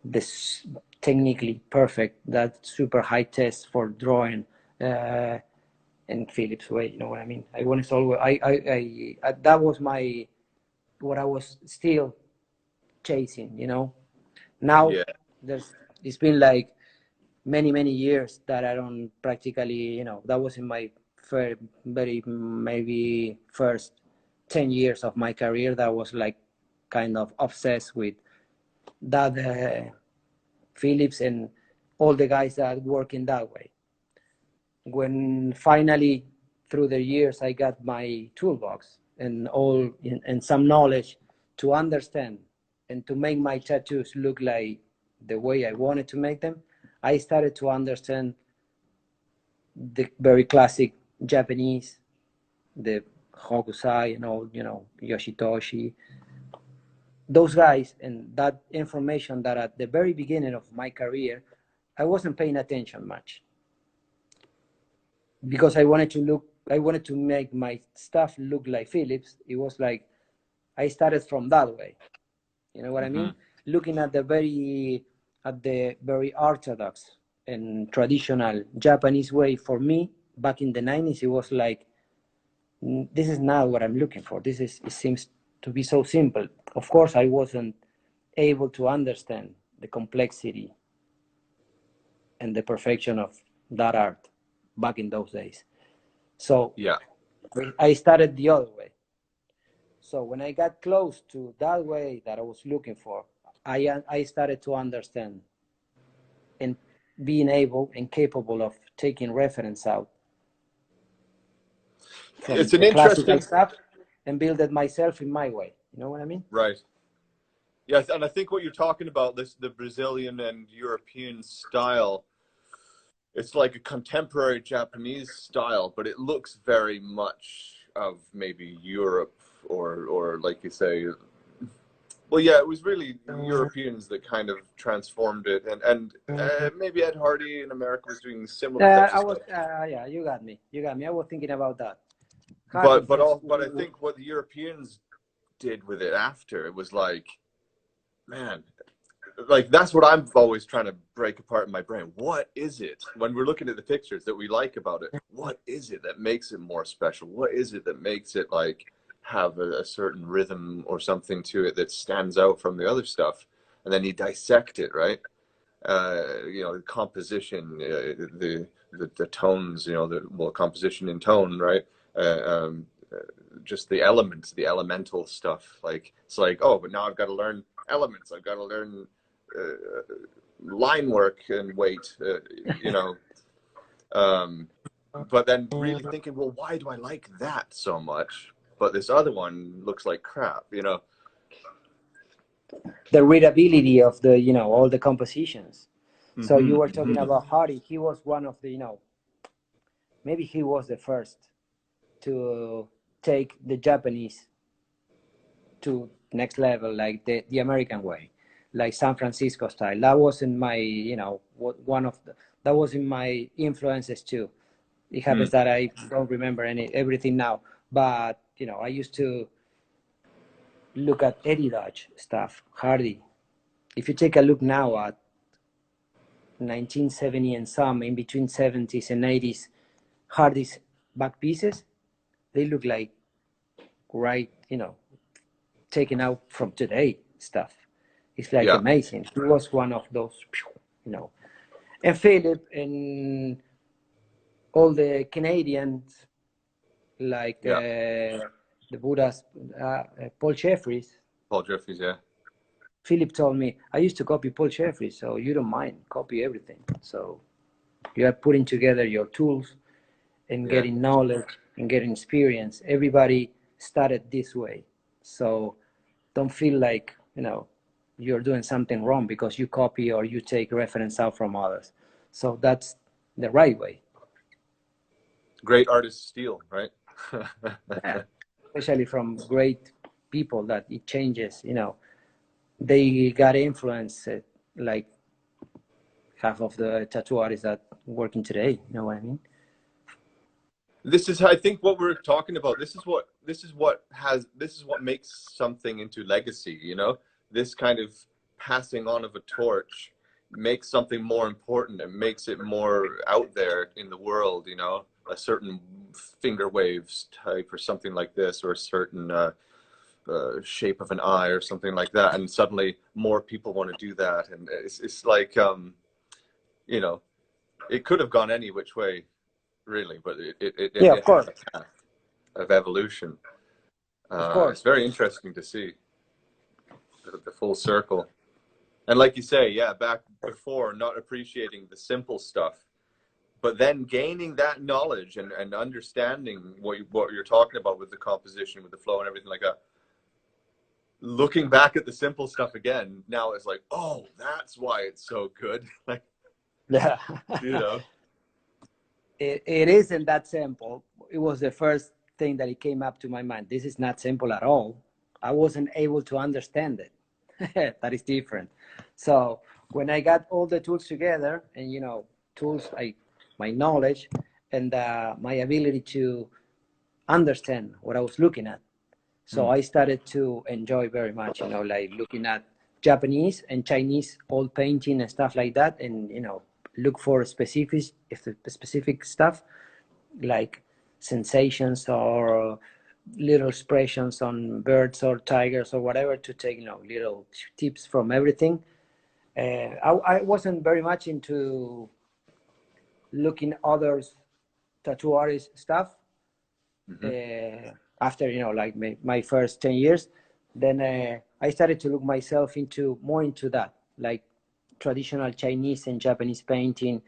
this technically perfect, that super high test for drawing, in Philip's way. You know what I mean? I wanted to always. I that was what I was still chasing. Now it's been like many years that I don't practically. That was in my maybe first 10 years of my career that was like kind of obsessed with that Phillips and all the guys that work in that way. When finally through the years I got my toolbox and some knowledge to understand and to make my tattoos look like the way I wanted to make them, I started to understand the very classic Japanese, the Hokusai and all, Yoshitoshi, those guys, and that information that at the very beginning of my career, I wasn't paying attention much because I wanted to make my stuff look like Phillips. It was like I started from that way. You know what I mean? Looking at the very orthodox and traditional Japanese way, for me back in the 90s, it was like, this is not what I'm looking for. It seems to be so simple. Of course, I wasn't able to understand the complexity and the perfection of that art back in those days. So I started the other way. So when I got close to that way that I was looking for, I started to understand and being able and capable of taking reference out from it's an the interesting classical stuff and build it myself in my way. You know what I mean? Right. Yes, and I think what you're talking about, the Brazilian and European style, it's like a contemporary Japanese style, but it looks very much of maybe Europe or like you say. Well, yeah, it was really Europeans that kind of transformed it, and maybe Ed Hardy in America was doing similar types of stuff. Yeah, you got me. I was thinking about that. But I think what the Europeans did with it after, it was like, man, like that's what I'm always trying to break apart in my brain. What is it when we're looking at the pictures that we like about it? What is it that makes it more special? What is it that makes it like have a certain rhythm or something to it that stands out from the other stuff? And then you dissect it, right? The composition, the tones, composition in tone, right? just the elements, the elemental stuff. Like it's like, oh, but now I've got to learn elements. I've got to learn line work and weight. You know. But then really thinking, well, why do I like that so much? But this other one looks like crap, you know. The readability of the, you know, all the compositions. So Mm-hmm, you were talking mm-hmm. about Hardy. He was one of the, you know, maybe he was the first to take the Japanese to next level, like the American way, like San Francisco style. That was in my, you know, one of the, that was in my influences too. It happens that I don't remember everything now, but you know, I used to look at Eddie Dodge stuff, Hardy. If you take a look now at 1970 and some, in between 70s and 80s, Hardy's back pieces, they look like, right, you know, taken out from today stuff. It's like Yeah, amazing. He was one of those, you know. And Philip and all the Canadians, like yeah. the Buddhas, Paul Jeffries. Paul Jeffries, yeah. Philip told me, I used to copy Paul Jeffries, so you don't mind, copy everything. So you are putting together your tools and Yeah. getting knowledge and getting experience. Everybody started this way. So don't feel like, you know, you're doing something wrong because you copy or you take reference out from others. So that's the right way. Great artists steal, right? Yeah. Especially from great people that it changes, you know, they got influence like half of the tattoo artists that working today, you know what I mean? This is, I think, what we're talking about. This is what makes something into legacy, you know? This kind of passing on of a torch makes something more important and makes it more out there in the world, you know? A certain finger waves type or something like this, or a certain shape of an eye or something like that, and suddenly more people want to do that. And it's like, you know, it could have gone any which way, really, but Yeah, of it course. had a path of evolution. Of It's course. very interesting to see the full circle. And like you say, yeah, back before, not appreciating the simple stuff, but then gaining that knowledge and understanding what you're talking about with the composition, with the flow and everything like that. Looking back at the simple stuff again, now it's like, oh, that's why it's so good. Like, Yeah. you know. It isn't that simple. It was the first thing that it came up to my mind. This is not simple at all. I wasn't able to understand it. That is different. So when I got all the tools together, and you know, tools like my knowledge and my ability to understand what I was looking at, so I started to enjoy very much. You know, like looking at Japanese and Chinese old painting and stuff like that, and you know, look for specific stuff like sensations or little expressions on birds or tigers or whatever, to take, you know, little tips from everything. I wasn't very much into looking others tattoo artist stuff after, you know, like my first 10 years. Then I started to look myself into more into that, like traditional Chinese and Japanese painting,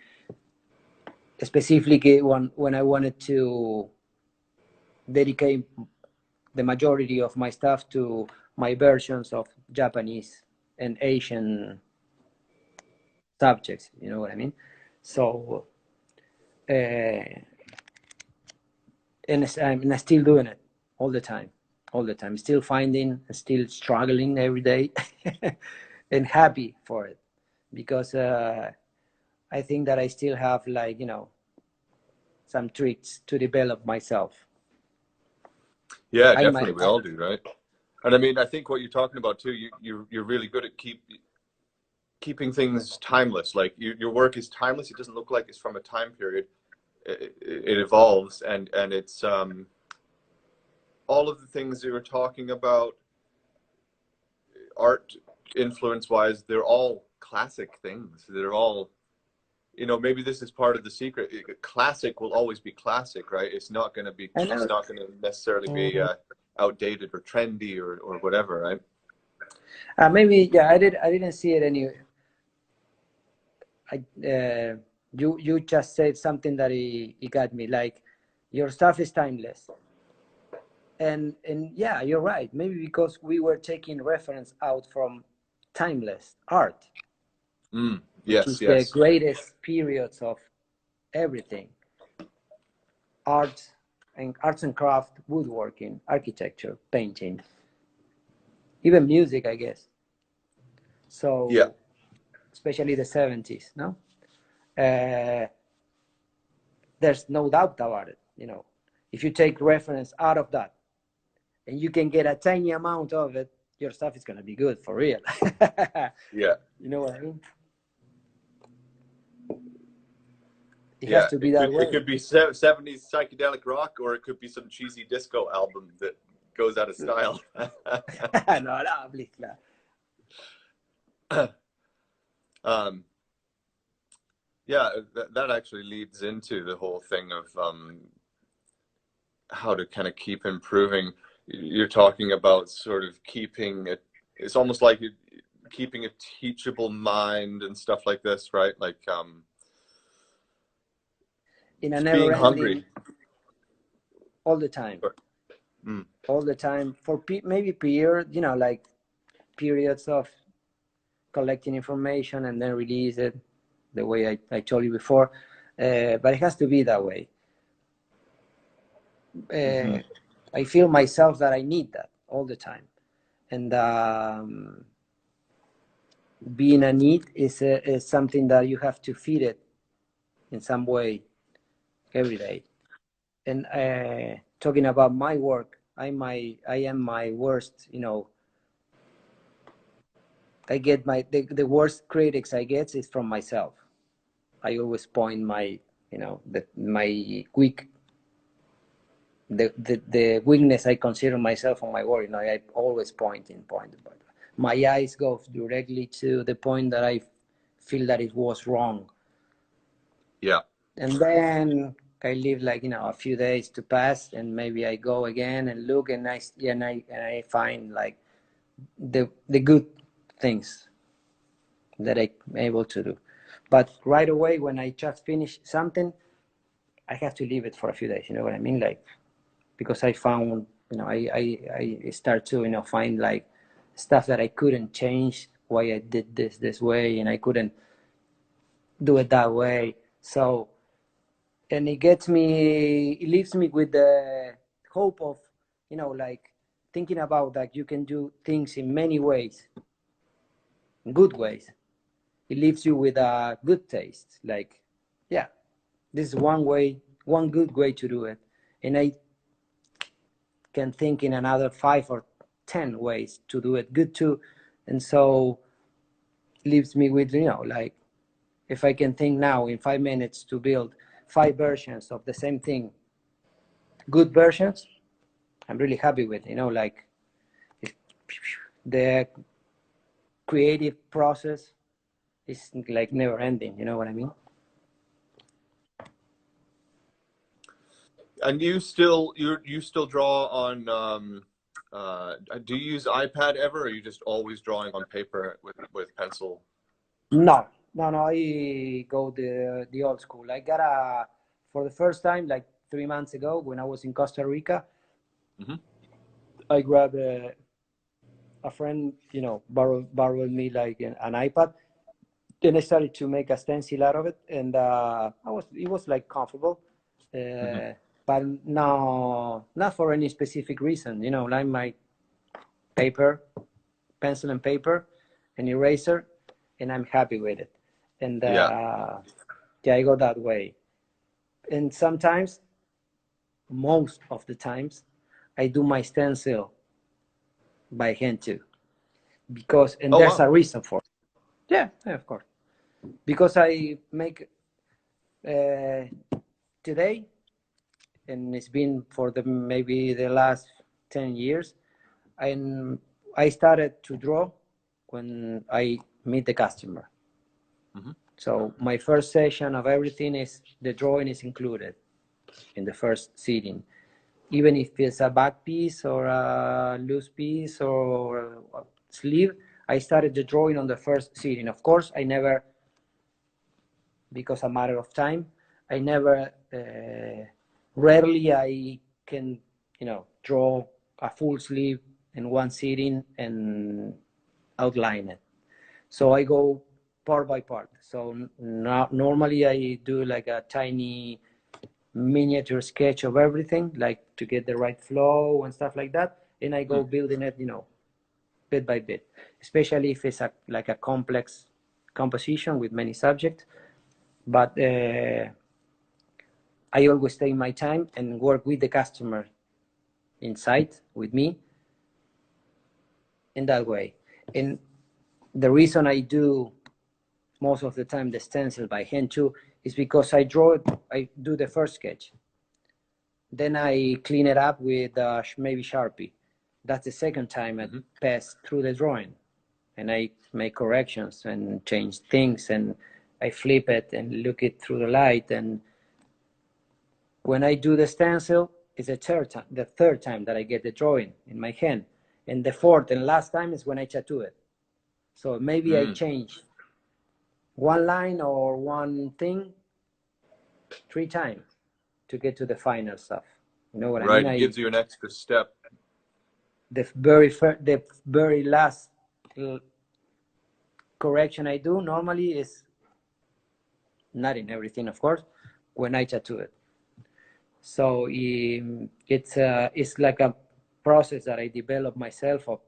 specifically when I wanted to dedicate the majority of my stuff to my versions of Japanese and Asian subjects. You know what I mean? So, and I'm still doing it all the time, all the time. Still finding, still struggling every day, and happy for it because I think that I still have, like, you know, some tricks to develop myself. Yeah, I might. definitely, we all do, right? And I mean, I think what you're talking about too, you're really good at keeping things timeless. Like your work is timeless. It doesn't look like it's from a time period. It evolves, and it's all of the things you were talking about, art influence wise, they're all classic things. They're all, you know, maybe this is part of the secret. Classic will always be classic, right? It's not going to be, it's not going to necessarily be outdated or trendy or whatever, right? Maybe, yeah, I didn't see it anyway. You just said something that it got me, like your stuff is timeless. And yeah, you're right. Maybe because we were taking reference out from timeless art, which is the greatest periods of everything: arts and craft, woodworking, architecture, painting, even music, I guess. So yeah, especially the 70s, no? There's no doubt about it. You know, if you take reference out of that and you can get a tiny amount of it, your stuff is going to be good for real. yeah. You know what I mean? It Yeah, has to be that way. It could be 70s psychedelic rock, or it could be some cheesy disco album that goes out of style. No, please. Yeah, that actually leads into the whole thing of how to kind of keep improving. You're talking about sort of keeping it, it's almost like keeping a teachable mind and stuff like this, right? Like In a being never hungry ending, all the time. All the time for maybe period, you know, like periods of collecting information and then release it the way I told you before. But it has to be that way. I feel myself that I need that all the time. And being a need is something that you have to feed it in some way every day. And talking about my work, I am my worst, you know, I get the worst critics I get is from myself. I always point my, you know, my the weakness I consider myself on my work. You know, I always point. But my eyes go directly to the point that I feel that it was wrong. Yeah. And then I leave, like, you know, a few days to pass, and maybe I go again and look, and I find like the good things that I'm able to do. But right away, when I just finish something, I have to leave it for a few days. You know what I mean? Like, because I found, you know, I start to, you know, find like stuff that I couldn't change, why I did this way, and I couldn't do it that way. So, and it leaves me with the hope of, you know, like thinking about that you can do things in many ways, good ways. It leaves you with a good taste. Like, yeah, this is one good way to do it. And I can think in another 5 or 10 ways to do it good too. And so leaves me with, you know, like, if I can think now in 5 minutes to build 5 versions of the same thing, good versions, I'm really happy with, you know, like the creative process is like never ending. You know what I mean? And you still draw on do you use iPad ever, or are you just always drawing on paper with pencil? No. I go the old school. I got for the first time like 3 months ago when I was in Costa Rica. I grabbed a friend, you know, borrowed me like an iPad. Then I started to make a stencil out of it, and it was like comfortable, but no, not for any specific reason. You know, like my paper, pencil and paper, an eraser, and I'm happy with it. And yeah, I go that way. And sometimes, most of the times, I do my stencil by hand too, because there's a reason for it. Yeah, of course. Because I make today, and it's been for maybe the last 10 years, I started to draw when I meet the customer. So my first session of everything is the drawing is included in the first sitting, even if it's a back piece or a loose piece or a sleeve. I started the drawing on the first sitting. Of course, I never, because a matter of time, I never, rarely I can, draw a full sleeve in one sitting and outline it. So I go part by part. So normally I do like a tiny miniature sketch of everything, like to get the right flow and stuff like that. And I go building it, bit by bit, especially if it's like a complex composition with many subjects. But I always take my time and work with the customer inside with me in that way. And the reason I do most of the time the stencil by hand too is because I do the first sketch, then I clean it up with maybe Sharpie. That's the second time I pass through the drawing, and I make corrections and change things, and I flip it and look it through the light. And when I do the stencil, it's the third time that I get the drawing in my hand, and the fourth and last time is when I tattoo it. So maybe I change one line or one thing 3 times to get to the final stuff. You know what I mean? Right, it gives you an extra step. The very last correction I do normally is, not in everything, of course, when I tattoo it. So it's like a process that I developed myself of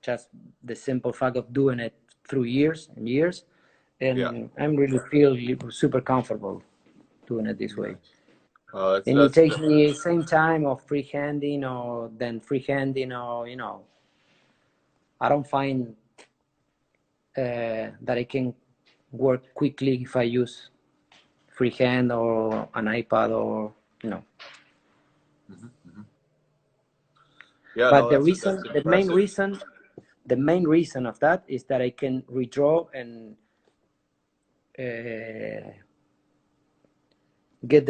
just the simple fact of doing it through years and years. And I'm really feel super comfortable doing it this way. And it takes me same time of freehanding or I don't find that I can work quickly if I use freehand or an iPad or Yeah, but no, the main reason of that is that I can redraw and get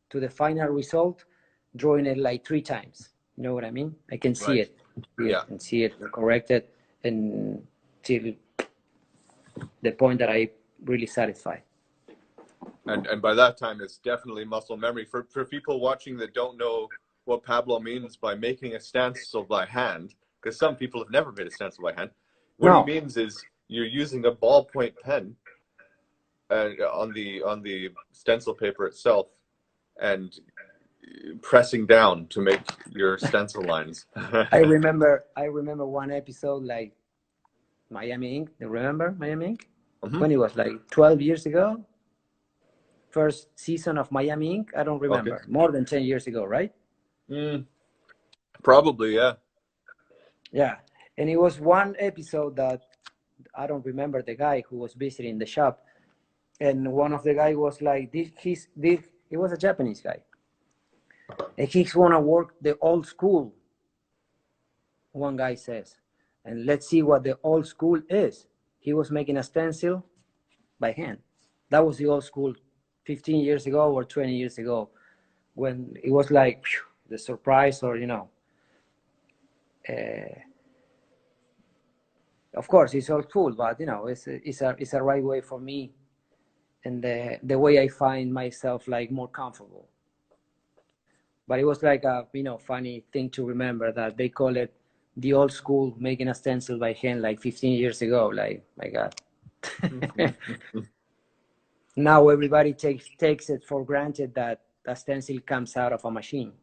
to the final result, drawing it like 3 times. You know what I mean? I can see it, and see it corrected until the point that I really satisfied. And by that time, it's definitely muscle memory. For people watching that don't know what Pablo means by making a stencil by hand, because some people have never made a stencil by hand, what he means is you're using a ballpoint pen on the stencil paper itself and pressing down to make your stencil lines. I remember one episode like Miami Ink. You remember Miami Ink? When it was like 12 years ago? First season of Miami Ink? I don't remember. Okay. More than 10 years ago, right? Probably, yeah. Yeah. And it was one episode that I don't remember the guy who was visiting the shop. And one of the guys was like, he was a Japanese guy. And he's want to work the old school, one guy says. And let's see what the old school is. He was making a stencil by hand. That was the old school 15 years ago or 20 years ago, when it was like the surprise, or of course it's old school, but it's a right way for me, and the way I find myself like more comfortable. But it was like a funny thing to remember that they call it the old school, making a stencil by hand like 15 years ago. Like, my God. Now everybody takes it for granted that a stencil comes out of a machine.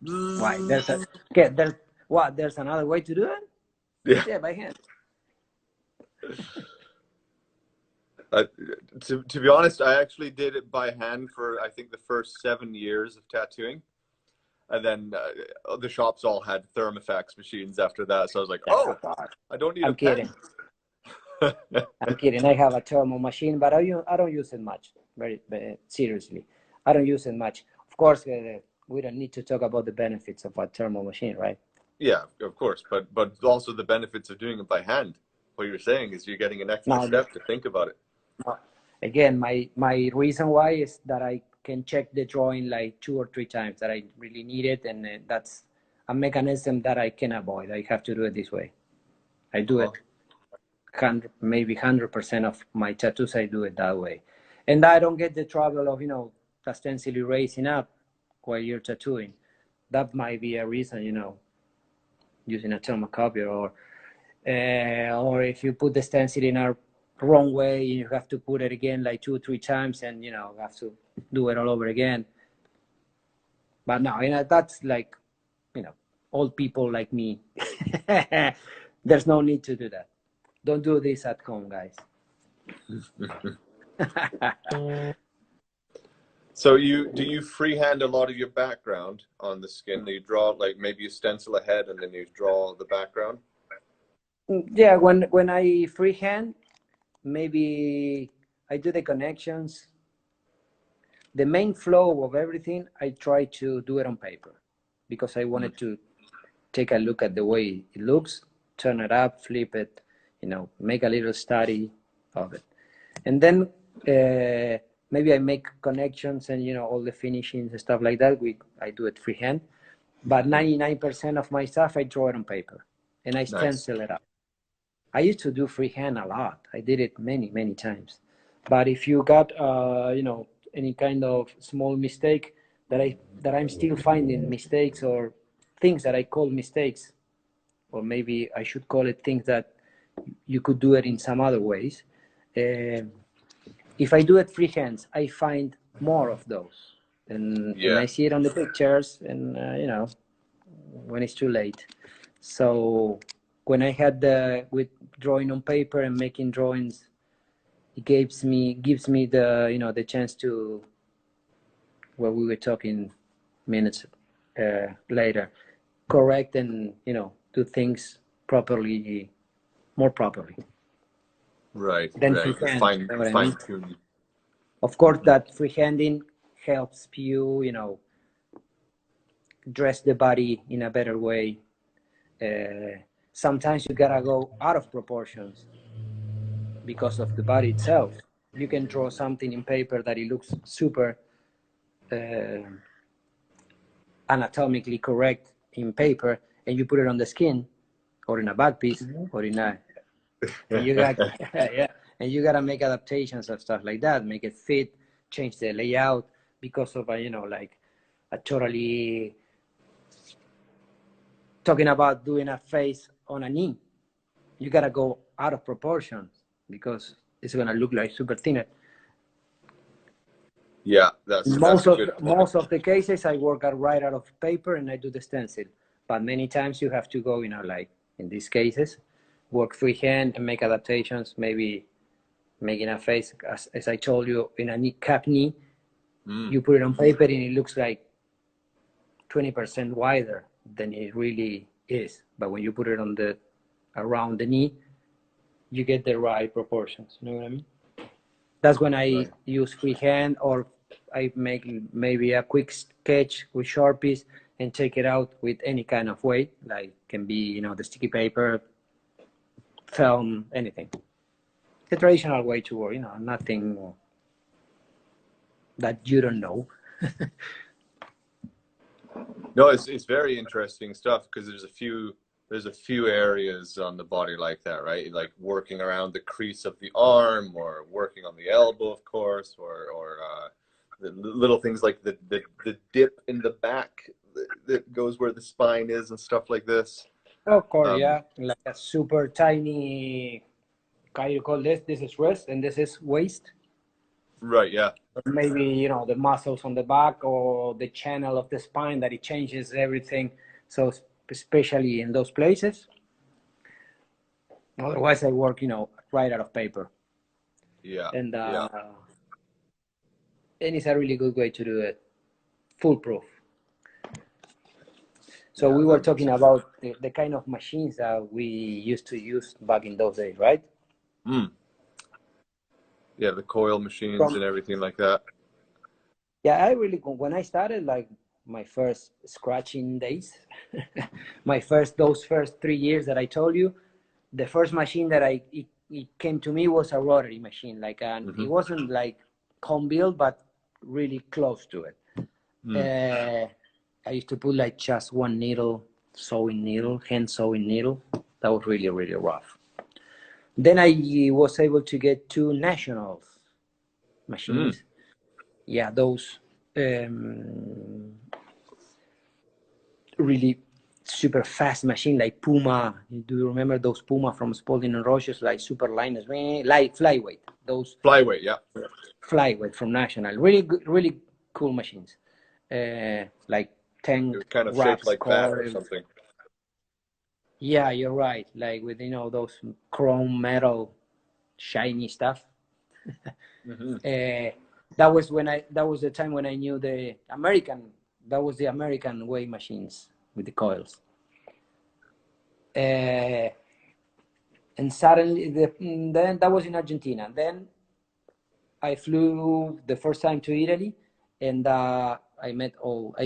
Why? There's another way to do it? Yeah, by hand. To be honest, I actually did it by hand for, I think, the first 7 years of tattooing. And then the shops all had Thermofix machines after that. So I was like, I don't need a pen. I'm kidding. I have a thermal machine, but I don't use it much. Very seriously, I don't use it much. Of course, we don't need to talk about the benefits of a thermal machine, right? Yeah, of course, but also the benefits of doing it by hand. what you're saying is you're getting an extra Now, step to think about it. again, my reason why is that I can check the drawing like 2 or 3 times that I really need it, and that's a mechanism that I can avoid. I have to do it this way. I do it maybe 100% of my tattoos. I do it that way, and I don't get the trouble of ostensibly raising up while you're tattooing. That might be a reason, using a thermocopier, or if you put the stencil in a wrong way, you have to put it again like 2 or 3 times, and have to do it all over again. But no, that's like old people like me. There's no need to do that. Don't do this at home, guys. So do you freehand a lot of your background on the skin? Do you draw, like, maybe you stencil ahead and then you draw the background? Yeah, when I freehand, maybe I do the connections. The main flow of everything, I try to do it on paper, because I wanted to take a look at the way it looks, turn it up, flip it, make a little study of it. And then maybe I make connections and all the finishings and stuff like that. I do it freehand, but 99% of my stuff I draw it on paper, and I stencil it up. I used to do freehand a lot. I did it many times. But if you got any kind of small mistake that I'm still finding mistakes, or things that I call mistakes, or maybe I should call it things that you could do it in some other ways. If I do it freehand, I find more of those, and I see it on the pictures, and when it's too late. So when I had with drawing on paper and making drawings, it gives me the the chance to, what we were talking minutes later, correct and do things properly, more properly. Right. Then right. Fine tuning. Of course, that freehanding helps you, dress the body in a better way. Sometimes you gotta go out of proportions because of the body itself. You can draw something in paper that it looks super anatomically correct in paper, and you put it on the skin or in a back piece or in a and you got and you gotta make adaptations of stuff like that, make it fit, change the layout because of like a totally, talking about doing a face on a knee, you gotta go out of proportion because it's gonna look like super thin. Yeah, that's a good point. Most of the cases I work right out of paper and I do the stencil, but many times you have to go, like in these cases, work freehand and make adaptations, maybe making a face, as I told you, in a cap knee, you put it on paper and it looks like 20% wider than it really is. But when you put it on around the knee, you get the right proportions. You know what I mean? That's when I use freehand, or I make maybe a quick sketch with Sharpies and take it out with any kind of way, like can be, the sticky paper, film, anything. The traditional way to work, nothing that you don't know. No, it's very interesting stuff, because there's a few areas on the body like that, right? Like working around the crease of the arm, or working on the elbow, of course, or the little things like the dip in the back that goes where the spine is and stuff like this. Of course, yeah, like a super tiny. How you call this? This is wrist and this is waist. Right. Yeah. Maybe the muscles on the back or the channel of the spine, that it changes everything. So especially in those places. Otherwise, I work right out of paper. Yeah. And it's a really good way to do it, foolproof. So we were talking about the kind of machines that we used to use back in those days, right? Yeah, the coil machines and everything like that. Yeah, when I started, like my first scratching days, those first 3 years that I told you, the first machine that it came to me was a rotary machine, like it wasn't like home built, but really close to it. I used to put like just one needle, sewing needle, hand sewing needle. That was really, really rough. Then I was able to get 2 nationals machines. Yeah, those really super fast machine like Puma. Do you remember those Puma from Spalding and Roches, like super liners, like flyweight? Those flyweight, yeah, flyweight from National. Really good, really cool machines. Like 10 it was kind of wraps, shaped like that or something. Yeah, you're right. Like with those chrome metal, shiny stuff. That was the time when I knew the American way machines with the coils. And suddenly, then that was in Argentina. Then I flew the first time to Italy, and I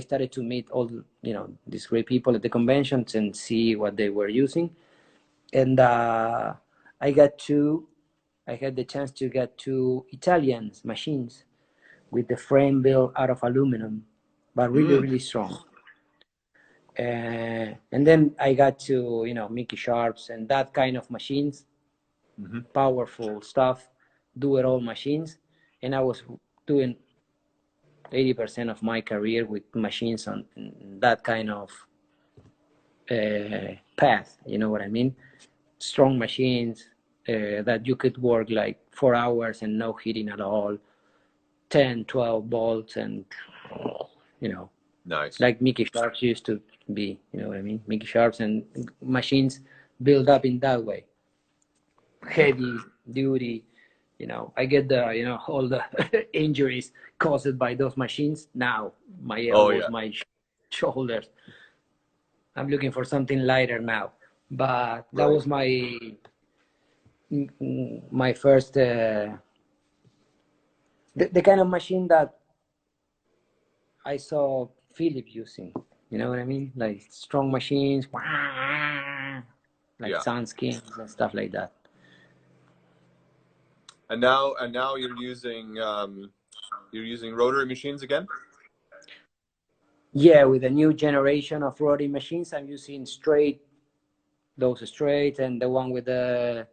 started to meet all these great people at the conventions and see what they were using. And I had the chance to get 2 Italian machines with the frame built out of aluminum, but really, really strong. And then I got to, Mickey Sharps and that kind of machines, powerful stuff, do-it-all machines. And I was doing 80% of my career with machines on that kind of path, you know what I mean? Strong machines that you could work like 4 hours and no heating at all, 10, 12 volts, and nice, like Mickey Sharps used to be, you know what I mean? Mickey Sharps and machines build up in that way, heavy duty. I get all the injuries caused by those machines now. My elbows, my shoulders. I'm looking for something lighter now, but that was my first the kind of machine that I saw Philip using. You know what I mean? Like strong machines, like Sunskin and stuff like that. And now you're using rotary machines again? Yeah, with the new generation of rotary machines, I'm using those straight, and the one with the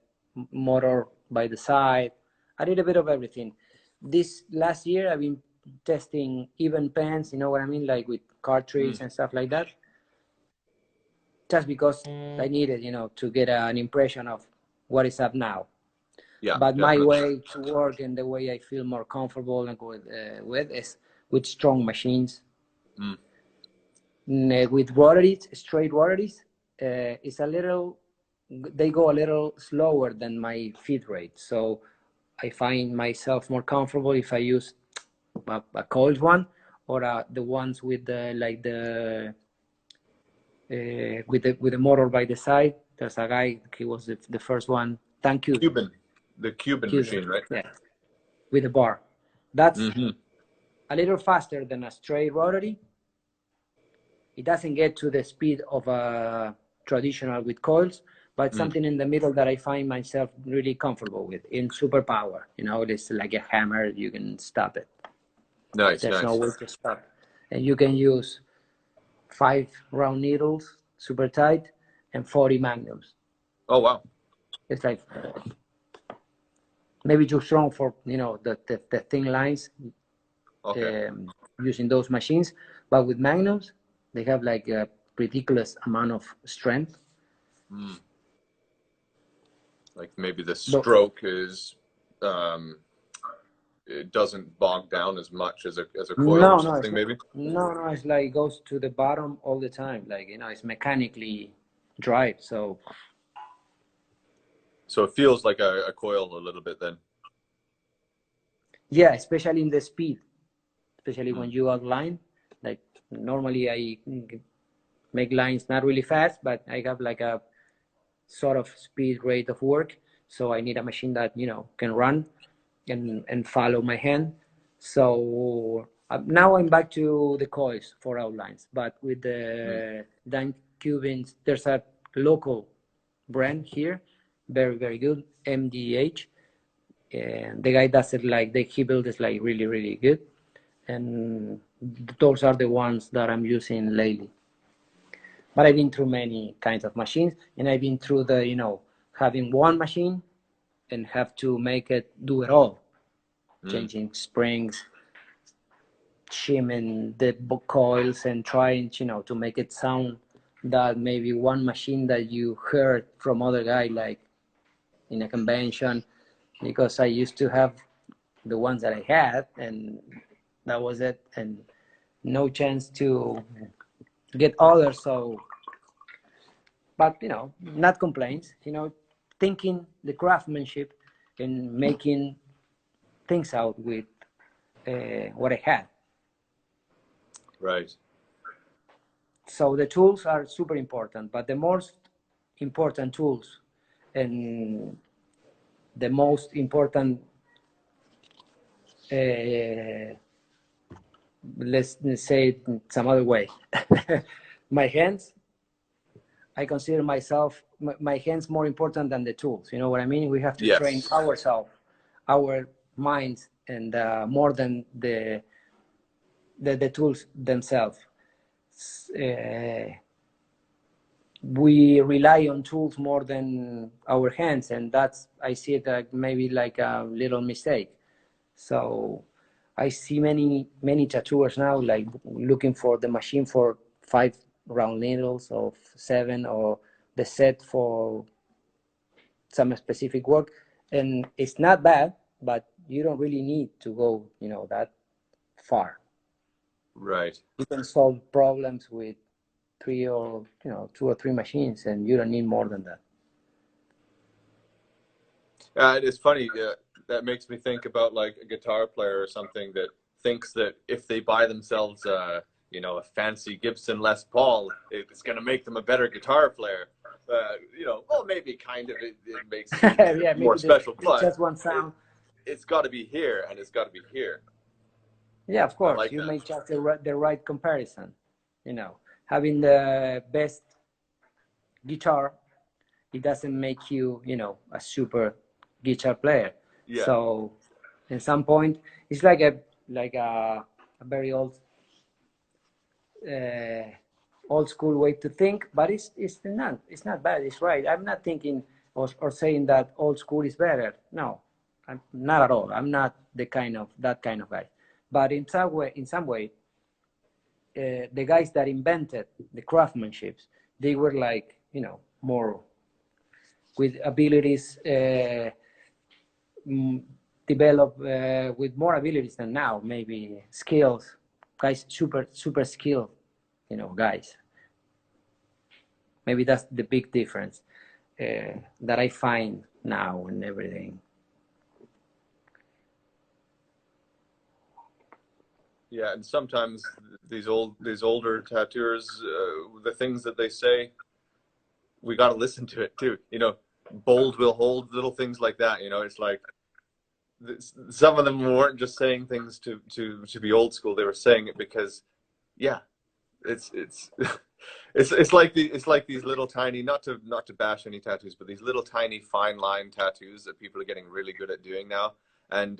motor by the side. I did a bit of everything. This last year, I've been testing even pens, you know what I mean? Like with cartridge and stuff like that. Just because I needed, to get an impression of what is up now. Yeah. But my way to work and the way I feel more comfortable and with is with strong machines. With rotaries, straight rotaries, they go a little slower than my feed rate. So I find myself more comfortable if I use a coiled one or the ones with with the motor by the side. There's a guy, he was the first one. Thank you. The Cuban machine, right? Yeah, with the bar. That's a little faster than a straight rotary. It doesn't get to the speed of a traditional with coils, but something in the middle that I find myself really comfortable with in super power. It's like a hammer, you can stop it. Nice. There's no way to stop. And you can use 5 round needles, super tight, and 40 magnums. Oh, wow. It's like maybe too strong for, the thin lines using those machines. But with magnums, they have like a ridiculous amount of strength. Like maybe the stroke is it doesn't bog down as much as a coil or something, maybe? No, it's like it goes to the bottom all the time. Like, it's mechanically drive, so it feels like a coil a little bit then. Yeah, especially in the speed, especially when you outline. Like normally I make lines not really fast, but I have like a sort of speed rate of work. So I need a machine that, can run and follow my hand. So now I'm back to the coils for outlines, but with the Dan Cubans, there's a local brand here very, very good, MDH. And the guy does it like he builds it like really, really good. And those are the ones that I'm using lately. But I've been through many kinds of machines, and I've been through the, having one machine and have to make it do it all, changing springs, shimming the coils, and trying, to make it sound that maybe one machine that you heard from other guy, like in a convention, because I used to have the ones that I had, and that was it, and no chance to get others. So, but not complaints. Thinking the craftsmanship and making things out with what I had. Right. So the tools are super important, but the most important tools and the most important, let's say it in some other way, my hands. I consider myself, my hands more important than the tools. You know what I mean? We have to Yes. train ourselves, our minds, and more than the tools themselves. We rely on tools more than our hands, and that's, I see it maybe like a little mistake. So I see many tattooers now like looking for the machine for 5 round needles or 7, or the set for some specific work, and it's not bad, but you don't really need to go that far. Right. You can solve problems with 3 or 2 or 3 machines, and you don't need more than that. It's funny. That makes me think about like a guitar player or something that thinks that if they buy themselves a fancy Gibson Les Paul, it's going to make them a better guitar player. Well, maybe kind of it makes it yeah, more special, but just one sound. It's got to be here, and it's got to be here. Yeah, of course. Like you that. make just the right comparison. Having the best guitar, it doesn't make you, a super guitar player. Yeah. So, at some point, it's like a very old school way to think, but it's not bad. It's right. I'm not thinking or saying that old school is better. No, I'm not at all. I'm not that kind of guy. But in some way, the guys that invented the craftsmanship, they were like more with abilities, develop with more abilities than now. Maybe skills, guys, super skilled, guys. Maybe that's the big difference that I find now and everything. Yeah, and sometimes these older tattooers, the things that they say, we got to listen to it too. Bold will hold, little things like that. It's like some of them weren't just saying things to be old school. They were saying it because, yeah, it's it's like these little tiny, not to bash any tattoos, but these little tiny fine line tattoos that people are getting really good at doing now. And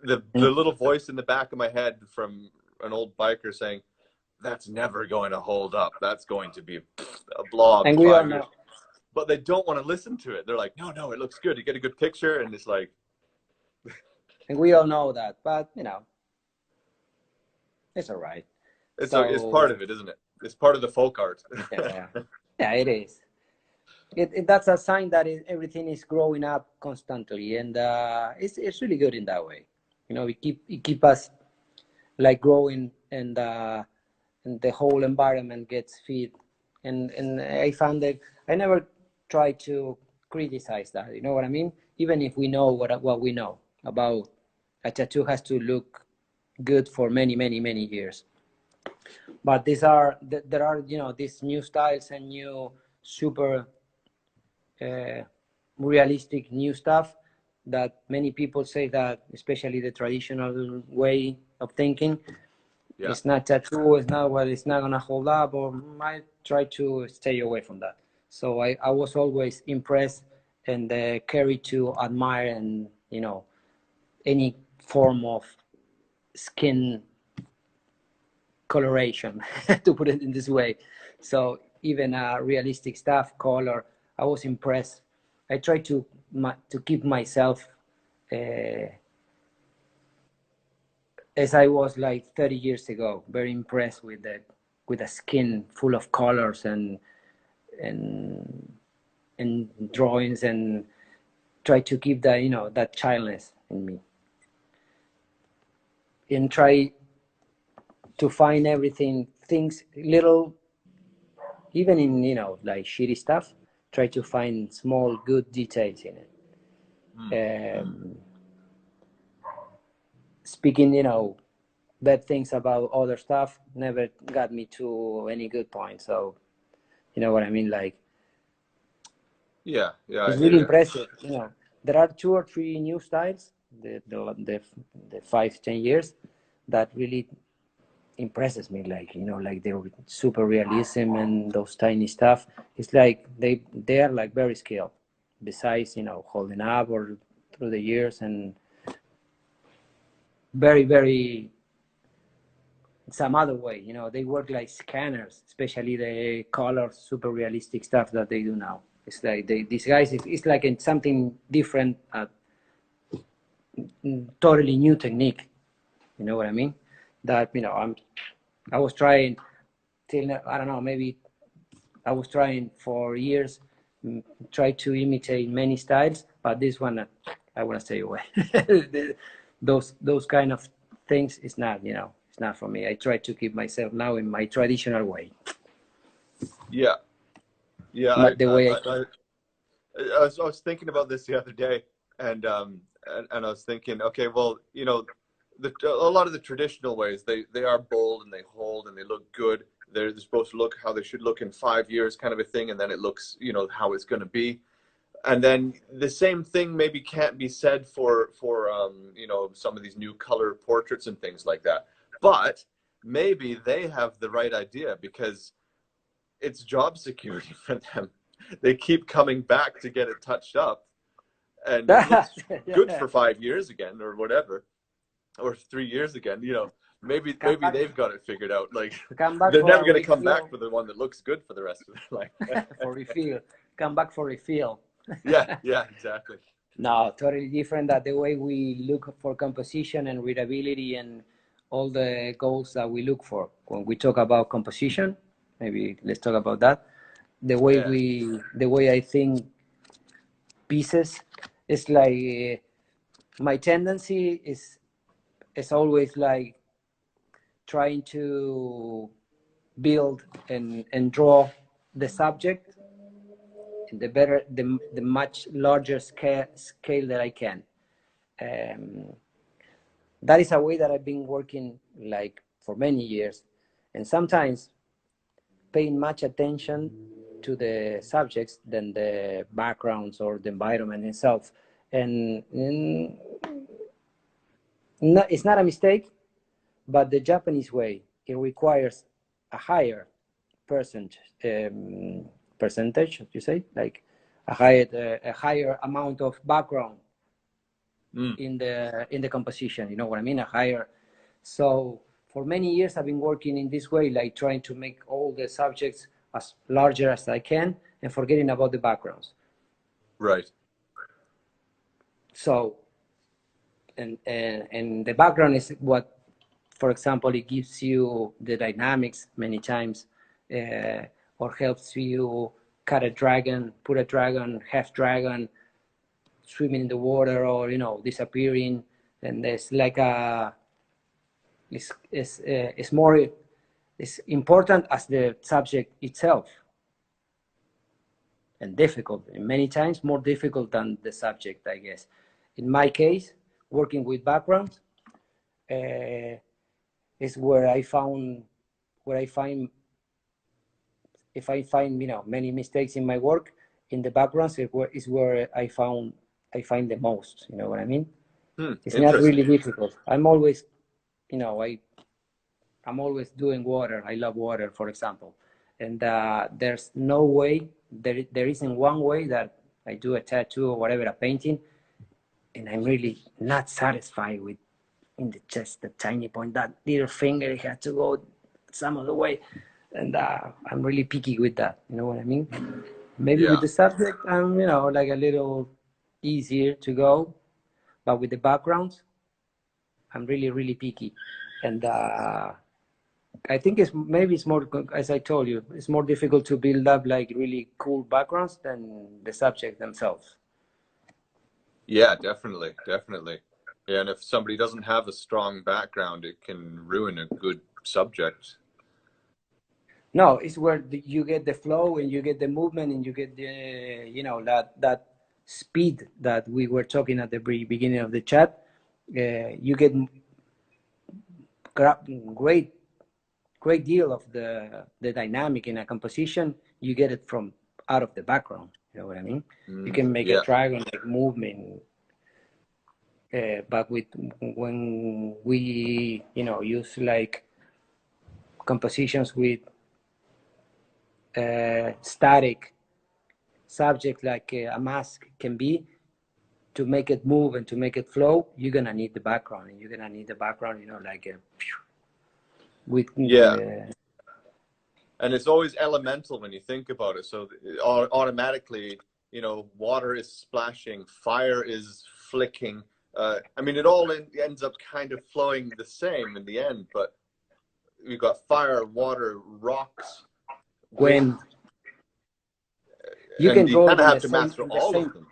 the little voice in the back of my head from an old biker saying, "That's never going to hold up. That's going to be a blob." And we all know. But they don't want to listen to it. They're like, no, it looks good. You get a good picture, and it's like. And we all know that, but it's all right. It's part of it, isn't it? It's part of the folk art. Yeah, it is. That's a sign that everything is growing up constantly, and it's really good in that way. It keep us like growing, and the whole environment gets fed. And I found that I never try to criticize that. You know what I mean? Even if we know what we know about a tattoo has to look good for many years. But there are these new styles and new super realistic new stuff that many people say that, especially the traditional way of thinking, it's not tattoo, it's not gonna hold up, or I try to stay away from that. So I was always impressed and carry to admire and, you know, any form of skin coloration, to put it in this way. So even realistic stuff, color, I was impressed. I try to keep myself as I was like 30 years ago, very impressed with the skin full of colors and drawings, and try to keep that, you know, that childness in me, and try to find everything, things little, even in, you know, like shitty stuff, try to find small good details in it. Speaking, you know, bad things about other stuff never got me to any good point. So you know what I mean, like, Yeah, I it's hear really you. impressive. You know, there are 2 or 3 new styles the 5-10 years that really impresses me, like, you know, like the super realism and those tiny stuff. It's like they are like very skilled, besides, you know, holding up or through the years, and very some other way, you know, they work like scanners, especially the color super realistic stuff that they do now. It's like these guys, it's like in something different, totally new technique, you know what I mean, that, you know, I was trying till, I don't know, maybe I was trying for years, try to imitate many styles, but this one, I want to stay away. Those kind of things is not, you know, it's not for me. I try to keep myself now in my traditional way. Yeah, The way I was thinking about this the other day, and I was thinking, okay, well, you know, a lot of the traditional ways, they are bold and they hold and they look good. They're supposed to look how they should look in 5 years, kind of a thing, and then it looks, you know, how it's going to be. And then the same thing maybe can't be said for you know, some of these new color portraits and things like that. But maybe they have the right idea, because it's job security for them. They keep coming back to get it touched up, and it looks good for 5 years again, or whatever, or 3 years again. You know, maybe they've got it figured out. Like, they're for never a going to come refill. back for the one that looks good for the rest of their life. For refill, come back for refill. Yeah, exactly. No, totally different, that the way we look for composition and readability and all the goals that we look for when we talk about composition. Maybe let's talk about that. Yeah. The way I think pieces is like, my tendency is always like trying to build and draw the subject in the much larger scale that I can. That is a way that I've been working like for many years, and sometimes paying much attention to the subjects than the backgrounds or the environment itself. And it's not a mistake, but the Japanese way, it requires a higher percentage, you say, like a higher amount of background in the composition. You know what I mean? A higher. So for many years, I've been working in this way, like trying to make all the subjects as larger as I can, and forgetting about the backgrounds. Right. So, and the background is what, for example, it gives you the dynamics many times, or helps you cut a dragon, put a dragon, half dragon, swimming in the water, or, you know, disappearing. And there's like it's more, it's important as the subject itself, and difficult, and many times more difficult than the subject, I guess. In my case, working with backgrounds is where I find, if I find, you know, many mistakes in my work, in the backgrounds is where I find the most. You know what I mean? It's not really difficult. I'm always, you know, I'm always doing water. I love water, for example, and there's no way, there isn't one way that I do a tattoo or whatever, a painting, and I'm really not satisfied with in the chest, the tiny point, that little finger had to go some of the way. And I'm really picky with that. You know what I mean? Maybe with Yeah. the subject, I'm, like a little easier to go, but with the backgrounds, I'm really, really picky. And I think it's more, as I told you, it's more difficult to build up like really cool backgrounds than the subject themselves. Yeah, definitely, definitely. Yeah, and if somebody doesn't have a strong background, it can ruin a good subject. No, it's where you get the flow and you get the movement and you get the, that speed that we were talking at the very beginning of the chat. You get great, great deal of the dynamic in a composition. You get it from out of the background. You know what I mean? You can make a Yeah. triangle like movement, but with when we use like compositions with static subject like a mask can be, to make it move and to make it flow, you're gonna need the background, and you're gonna need the background, like with Yeah. And it's always elemental when you think about it. So automatically, water is splashing, fire is flicking. I mean, it all ends up kind of flowing the same in the end, but we've got fire, water, rocks, when wind, you and can you draw kind it of have to master in the all same of them.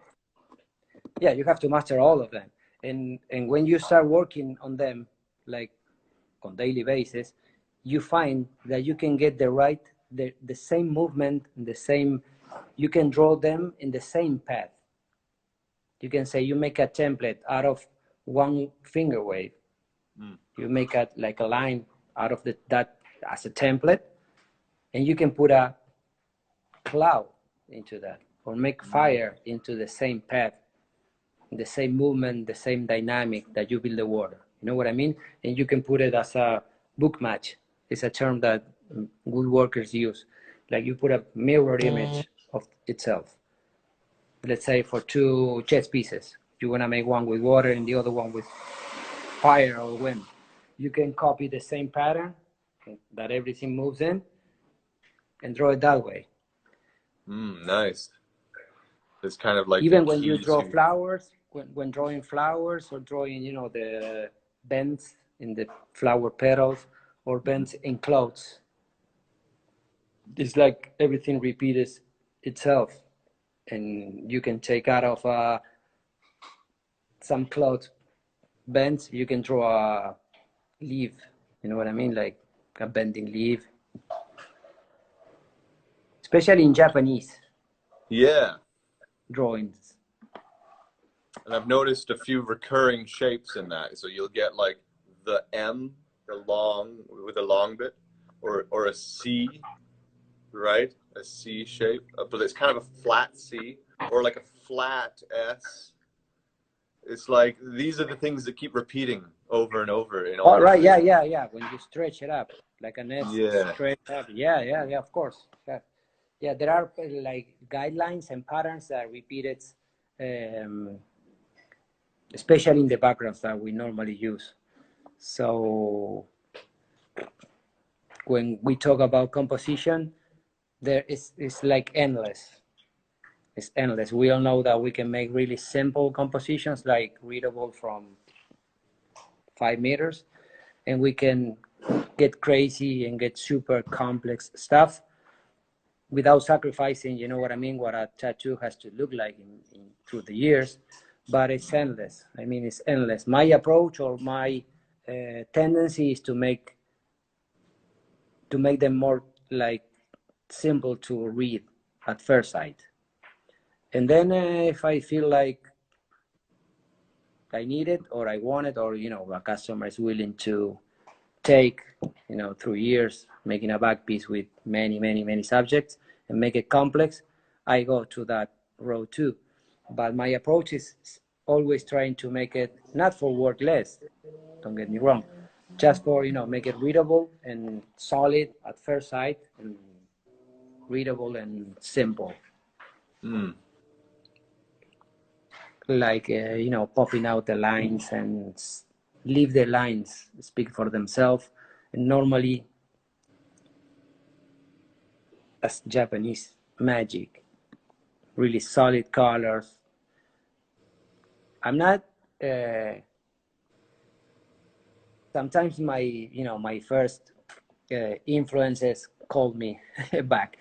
yeah, you have to master all of them. And when you start working on them like on daily basis, you find that you can get the same movement, the same, you can draw them in the same path. You can say you make a template out of one finger wave. You make like a line out of that as a template, and you can put a cloud into that, or make fire into the same path, the same movement, the same dynamic that you build the water. You know what I mean? And you can put it as a book match. It's a term that woodworkers use. Like you put a mirror image of itself. Let's say for two chess pieces, you want to make one with water and the other one with fire or wind. You can copy the same pattern that everything moves in and draw it that way. Nice. It's kind of like the Even when you key draw to. flowers, when drawing flowers or drawing, the bends in the flower petals or bends in clothes, it's like everything repeats itself. And you can take out of some cloth bends, you can draw a leaf. You know what I mean? Like a bending leaf. Especially in Japanese Yeah. drawings. And I've noticed a few recurring shapes in that. So you'll get like the M, the long with a long bit, or a C, right? A C shape, but it's kind of a flat C, or like a flat S. It's like these are the things that keep repeating over and over in Oh, all of right. the. Yeah. When you stretch it up, like an S Yeah. stretch up. Yeah, of course. Yeah, there are like guidelines and patterns that are repeated, um, especially in the backgrounds that we normally use. So when we talk about composition, it's like endless. It's endless. We all know that we can make really simple compositions, like readable from 5 meters, and we can get crazy and get super complex stuff without sacrificing, you know what I mean, what a tattoo has to look like through the years. But it's endless. I mean, it's endless. My approach or my tendency is to make them more like simple to read at first sight. And then if I feel like I need it or I want it, or a customer is willing to take through years making a back piece with many subjects and make it complex, I go to that road too. But my approach is always trying to make it not for work less, don't get me wrong, just for make it readable and solid at first sight, and readable and simple. like popping out the lines and leave the lines speak for themselves. And normally, as Japanese magic, really solid colors. I'm not. Sometimes my first influences called me back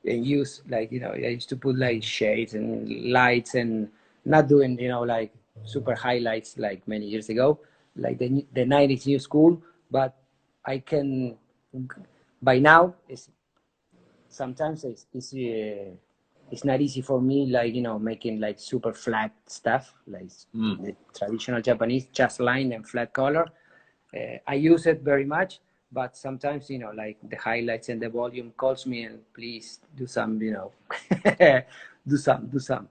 and use like I used to put like shades and lights and not doing like super highlights like many years ago, like the 90s new school. But I can by now sometimes it's not easy for me, like making like super flat stuff like the traditional Japanese, just line and flat color. I use it very much, but sometimes like the highlights and the volume calls me and please do some do some.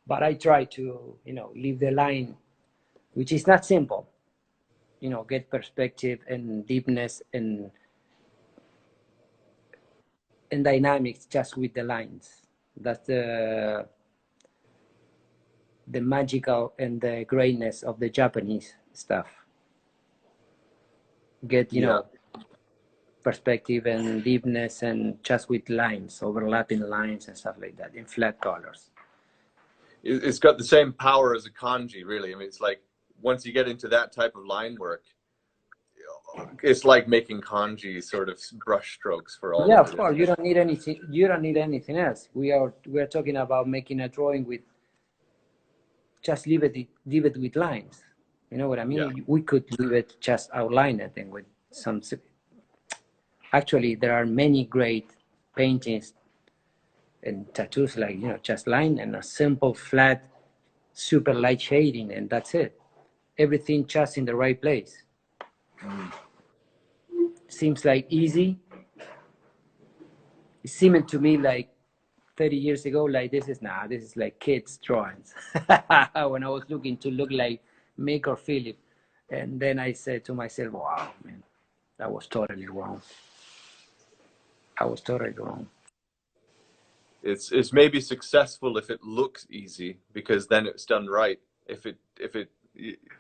But I try to leave the line, which is not simple. Get perspective and deepness and dynamics just with the lines. That's the magical and the greatness of the Japanese stuff. Get perspective and deepness and just with lines, overlapping lines and stuff like that in flat colors. It's got the same power as a kanji, really. I mean, it's like once you get into that type of line work, it's like making kanji sort of brush strokes for all Yeah, of of it. course. You don't need anything. You don't need anything else. We're talking about making a drawing with just leave it with lines. You know what I mean? Yeah. We could leave it just outline it and with some. Actually, there are many great paintings and tattoos like just line and a simple flat, super light shading, and that's it. Everything just in the right place. Seems like easy. It seemed to me like 30 years ago, like this is like kids drawings. When I was looking to look like Mick or Philip. And then I said to myself, wow, man, that was totally wrong. I was totally wrong. It's maybe successful if it looks easy because then it's done right. If it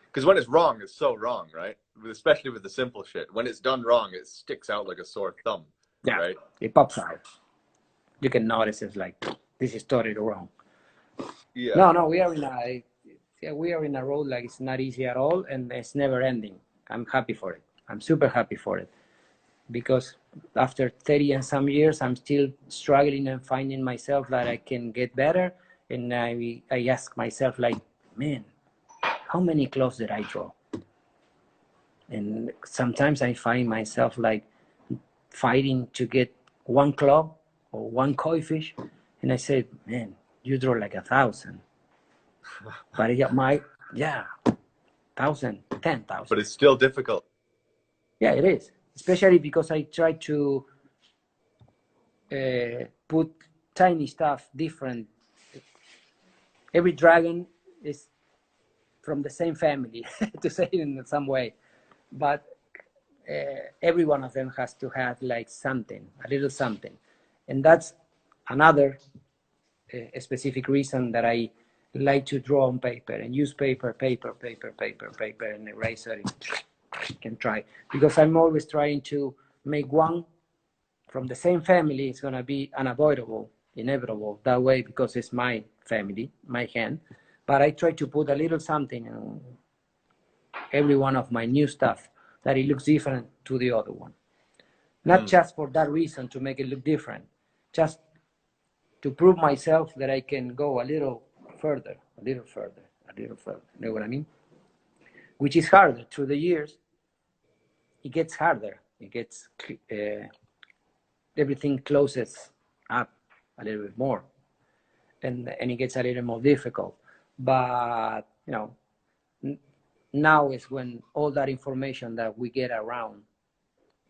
because when it's wrong, it's so wrong, right? Especially with the simple shit. When it's done wrong, it sticks out like a sore thumb. Yeah, right? it pops out. You can notice it's like, this is totally wrong. Yeah. No, we are in a road like it's not easy at all, and it's never ending. I'm happy for it. I'm super happy for it. Because after 30 and some years, I'm still struggling and finding myself that I can get better. And I ask myself like, man, how many clothes did I draw? And sometimes I find myself like fighting to get one club or one koi fish. And I said, man, you draw like 1,000. But yeah, 1,000, 10,000. But it's still difficult. Yeah, it is. Especially because I try to put tiny stuff different. Every dragon is from the same family, to say it in some way, but every one of them has to have like something, a little something. And that's another specific reason that I like to draw on paper and use paper, and eraser can try, because I'm always trying to make one from the same family. It's going to be unavoidable, inevitable that way, because it's my family, my hand. But I try to put a little something in every one of my new stuff that it looks different to the other one. Not just for that reason to make it look different, just to prove myself that I can go a little further. You know what I mean? Which is harder through the years. It gets harder. It gets everything closes up a little bit more, and it gets a little more difficult. But now is when all that information that we get around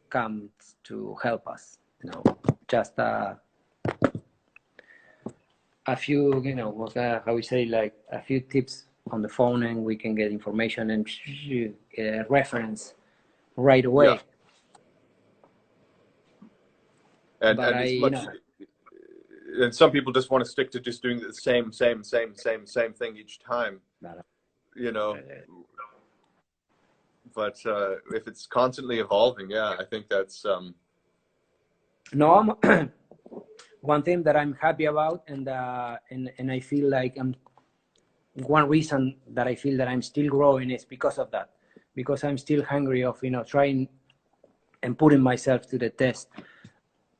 comes to help us. Just a few, how we say, like a few tips on the phone, and we can get information and reference right away. Yeah. And But it's and some people just want to stick to just doing the same thing each time, you know. But if it's constantly evolving, yeah, I think that's no. One thing that I'm happy about, and I feel like one reason that I feel that I'm still growing is because of that, because I'm still hungry of, you know, trying and putting myself to the test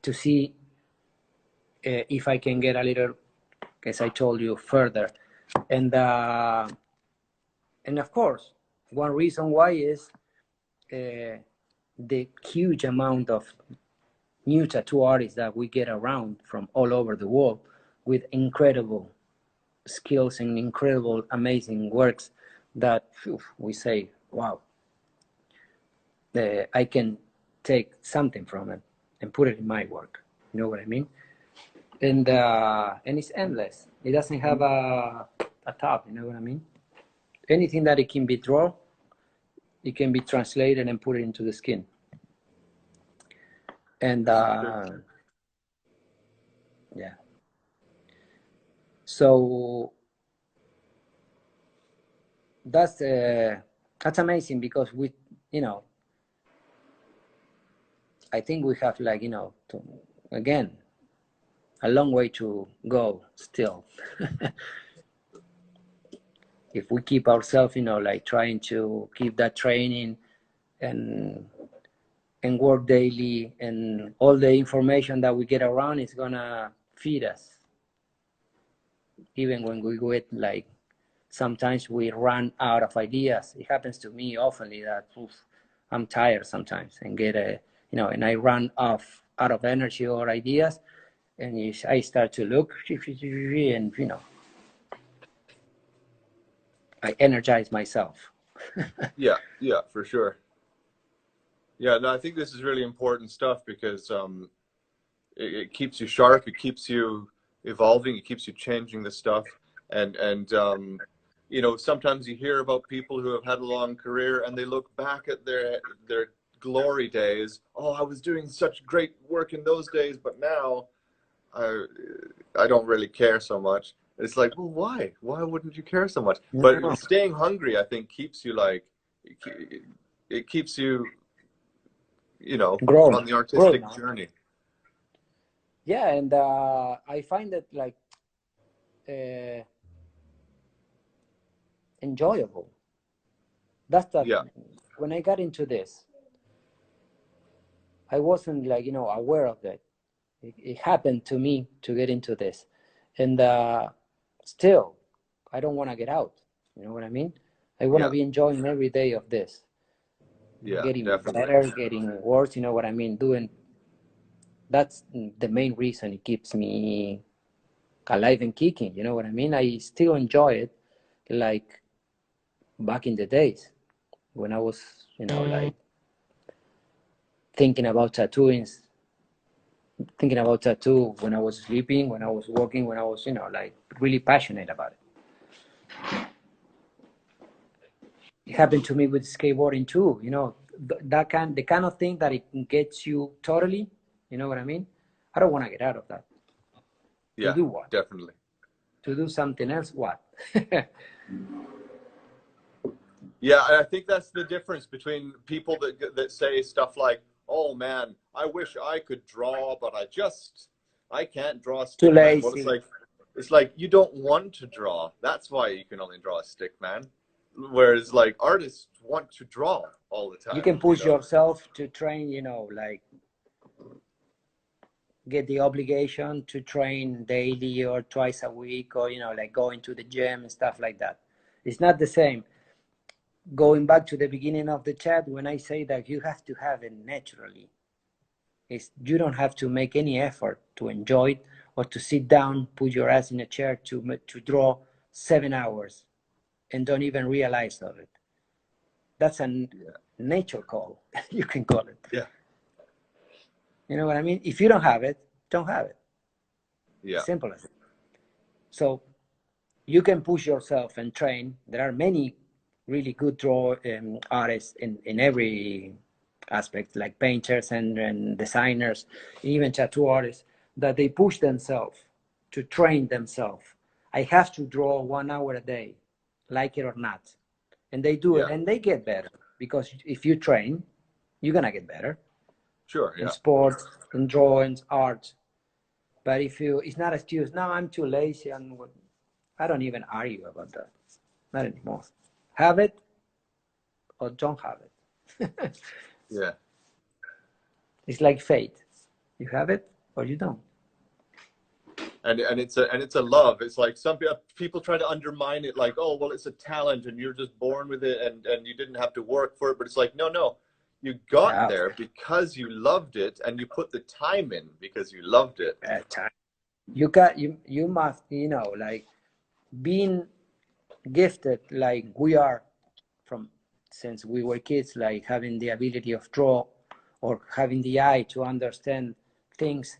to see if I can get a little, as I told you, further. And of course, one reason why is the huge amount of new tattoo artists that we get around from all over the world with incredible skills and incredible, amazing works that we say, wow, I can take something from it and put it in my work. You know what I mean? And it's endless. It doesn't have a top. You know what I mean? Anything that it can be drawn, it can be translated and put it into the skin. And yeah. So that's amazing, because we, you know, I think we have, like, you know, again, a long way to go still. If we keep ourselves, you know, like trying to keep that training and work daily, and all the information that we get around is gonna feed us. Even when we get, like, sometimes we run out of ideas. It happens to me oftenly that I'm tired sometimes and get you know, and I run out of energy or ideas, and I start to look, and, you know, I energize myself. yeah, for sure. Yeah, no, I think this is really important stuff, because it keeps you sharp, it keeps you evolving, it keeps you changing the stuff, and you know, sometimes you hear about people who have had a long career and they look back at their glory days. Oh, I was doing such great work in those days, but now I don't really care so much. It's like, well, why? Why wouldn't you care so much? But staying hungry, I think, keeps you, like, it keeps you, you know, on the artistic journey. Yeah, and I find it, like, enjoyable. That's that. Yeah. When I got into this, I wasn't, like, you know, aware of that. It happened to me to get into this, and still, I don't want to get out. You know what I mean? I want to be enjoying every day of this. Yeah, getting definitely. better, getting worse. You know what I mean? That's the main reason it keeps me alive and kicking. You know what I mean? I still enjoy it, like back in the days when I was, you know, like thinking about tattoo when I was sleeping, when I was walking, when I was, you know, like really passionate about it. It happened to me with skateboarding too. You know, the kind of thing that it gets you totally. You know what I mean? I don't want to get out of that. Yeah, to do what? Definitely. To do something else, what? Yeah, I think that's the difference between people that say stuff like, "Oh man, I wish I could draw, but I can't draw a stick man." Well, it's like you don't want to draw. That's why you can only draw a stick man. Whereas, like, artists want to draw all the time. You can push yourself to train, you know, like get the obligation to train daily or twice a week, or, you know, like going to the gym and stuff like that. It's not the same. Going back to the beginning of the chat, when I say that you have to have it naturally, you don't have to make any effort to enjoy it, or to sit down, put your ass in a chair to draw 7 hours and don't even realize of it. That's a nature call, you can call it. Yeah. You know what I mean? If you don't have it, don't have it. Yeah. Simple as it. So you can push yourself and train. There are many really good artists in every aspect, like painters and designers, even tattoo artists, that they push themselves to train themselves. I have to draw 1 hour a day, like it or not. And they do it, and they get better, because if you train, you're gonna get better. Sure. In sports, in drawings, art. But if you, it's not an excuse. No, I'm too lazy, and I don't even argue about that. Not anymore. Have it or don't have it. Yeah. It's like fate. You have it or you don't. And it's a love. It's like some people try to undermine it, like, oh well, it's a talent and you're just born with it, and you didn't have to work for it. But it's like, no, you got there because you loved it, and you put the time in because you loved it. You must, like, being gifted like we are from since we were kids, like having the ability of draw or having the eye to understand things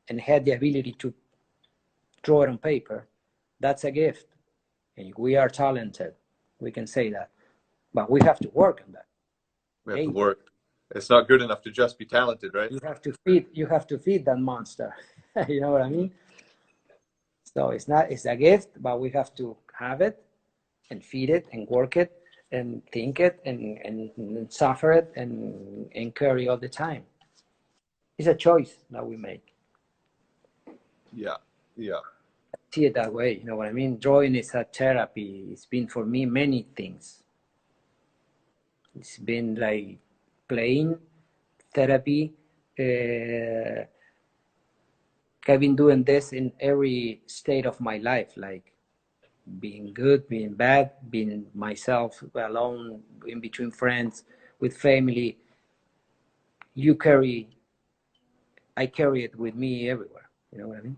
and had the ability to draw it on paper. That's a gift, and we are talented, we can say that, but we have to work on that. We have to work. It's not good enough to just be talented, right? You have to feed that monster. You know what I mean? So it's a gift, but we have to have it and feed it and work it and think it and suffer it and carry all the time. It's a choice that we make. Yeah. I see it that way, you know what I mean? Drawing is a therapy. It's been for me many things. It's been like playing, therapy. I've been doing this in every state of my life, like being good, being bad, being myself alone, in between friends, with family. I carry it with me everywhere. You know what I mean?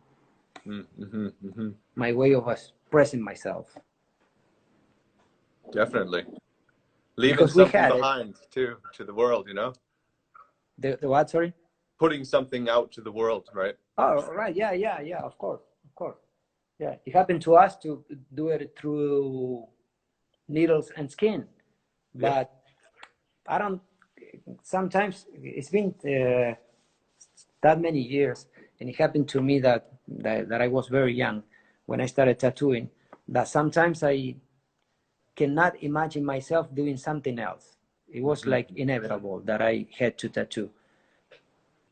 My way of expressing myself. Definitely. Leaving something behind too, to the world, you know? The what, sorry? Putting something out to the world, right? Oh, right. Yeah, of course. Yeah, it happened to us to do it through needles and skin. But I don't, sometimes it's been that many years, and it happened to me that I was very young when I started tattooing, that sometimes I cannot imagine myself doing something else. It was like inevitable that I had to tattoo.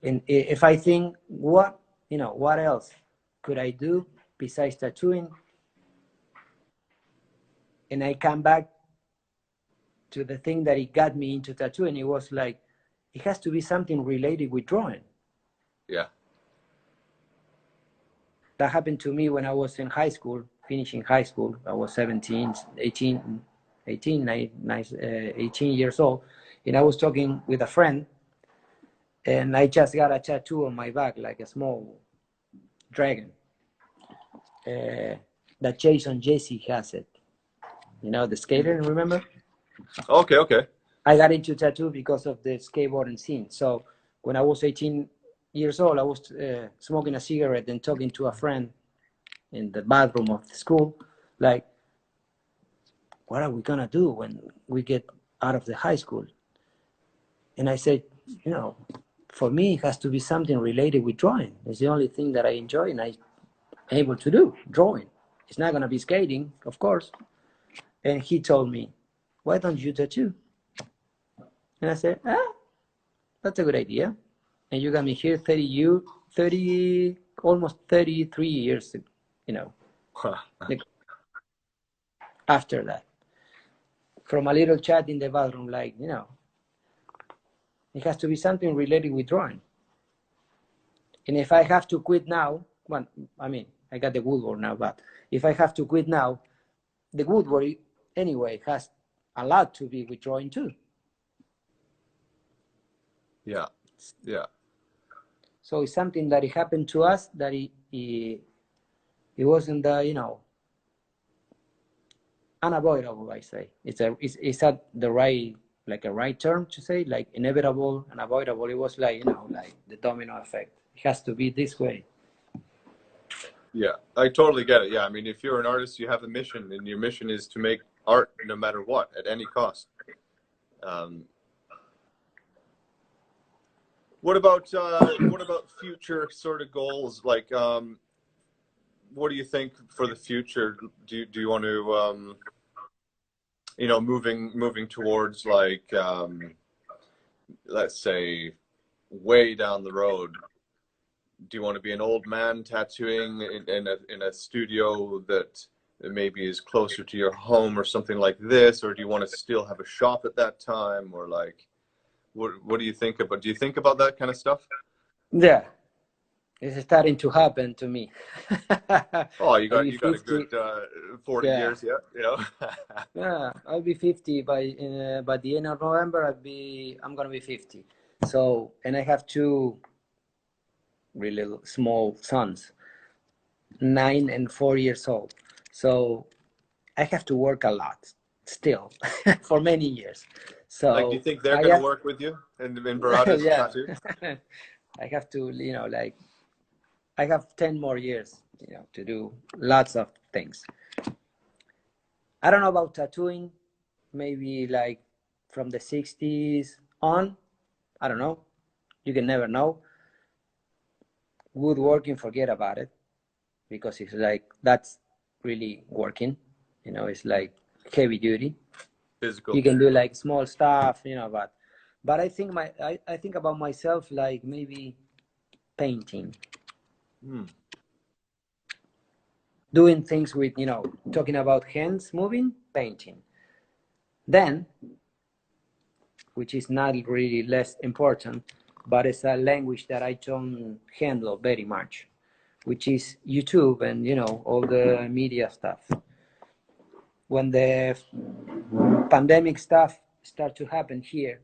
And if I think, what else could I do besides tattooing? And I come back to the thing that it got me into tattooing. It was like, it has to be something related with drawing. Yeah. That happened to me when I was in high school, finishing high school. I was 17 years old. And I was talking with a friend, and I just got a tattoo on my back, like a small dragon. That Jason Jesse has it. You know, the skater, remember? Okay. I got into tattoo because of the skateboarding scene. So when I was 18 years old, I was smoking a cigarette and talking to a friend in the bathroom of the school, like, what are we gonna do when we get out of the high school? And I said, for me, it has to be something related with drawing. It's the only thing that I enjoy and I'm able to do, drawing. It's not gonna be skating, of course. And he told me, why don't you tattoo? And I said, that's a good idea. And you got me here almost 33 years, after that. From a little chat in the bathroom, like, it has to be something related with drawing. And if I have to quit now, well, I mean, I got the woodwork now, but if I have to quit now, the woodwork anyway has a lot to be with drawing too. Yeah. So it's something that it happened to us that it wasn't unavoidable. I say it's that the right, like a right term to say, like inevitable, unavoidable. It was like like the domino effect. It has to be this way. Yeah, I totally get it. Yeah, I mean, if you're an artist, you have a mission, and your mission is to make art no matter what, at any cost. What about future sort of goals? Like, what do you think for the future? Do you want to you know, moving towards like let's say way down the road? Do you want to be an old man tattooing in a studio that maybe is closer to your home or something like this, or do you want to still have a shop at that time, or like what do you think about? Do you think about that kind of stuff? Yeah, it's starting to happen to me. Oh, I'll be you got a 50. good 40 Yeah, years, yeah, you know. yeah, I'll be 50 by the end of November. I'm gonna be 50. So, and I have two really small sons, 9 and 4 years old. So I have to work a lot still for many years. Like, do you So think they're I gonna have, work with you in Barada's yeah, tattoo? I have to, like I have 10 more years, to do lots of things. I don't know about tattooing, maybe like from the 60s on. I don't know. You can never know. Woodworking, forget about it, because it's like that's really working. It's like heavy duty. You Physical. can do like small stuff, but I think about myself like maybe painting, Hmm. doing things with, talking about hands moving, painting. Then, which is not really less important, but it's a language that I don't handle very much, which is YouTube and, all the media stuff. When the pandemic stuff started to happen here,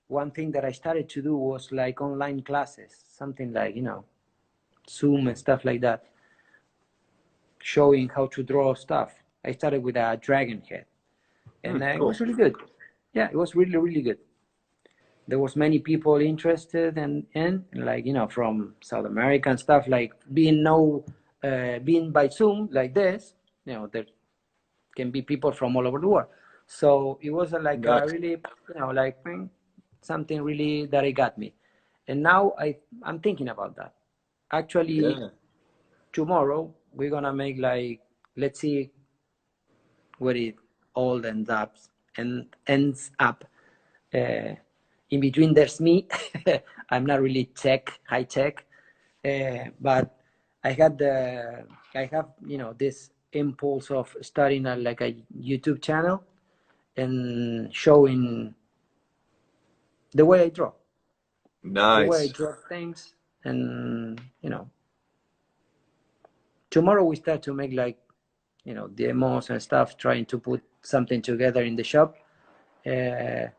one thing that I started to do was like online classes, something like, Zoom and stuff like that, showing how to draw stuff. I started with a dragon head, and it Cool. was really good. Yeah, it was really, really good. There was many people interested and like, from South America and stuff, like being by Zoom like this, there can be people from all over the world. So it was like a Nice. really, like something really that it got me. And now I'm thinking about that. Actually, Yeah. tomorrow we're gonna make like, let's see where it all ends up. In between, there's me. I'm not really high tech, but I have this impulse of starting like a YouTube channel and showing the way I draw, Nice. things, and tomorrow we start to make like demos and stuff, trying to put something together in the shop, to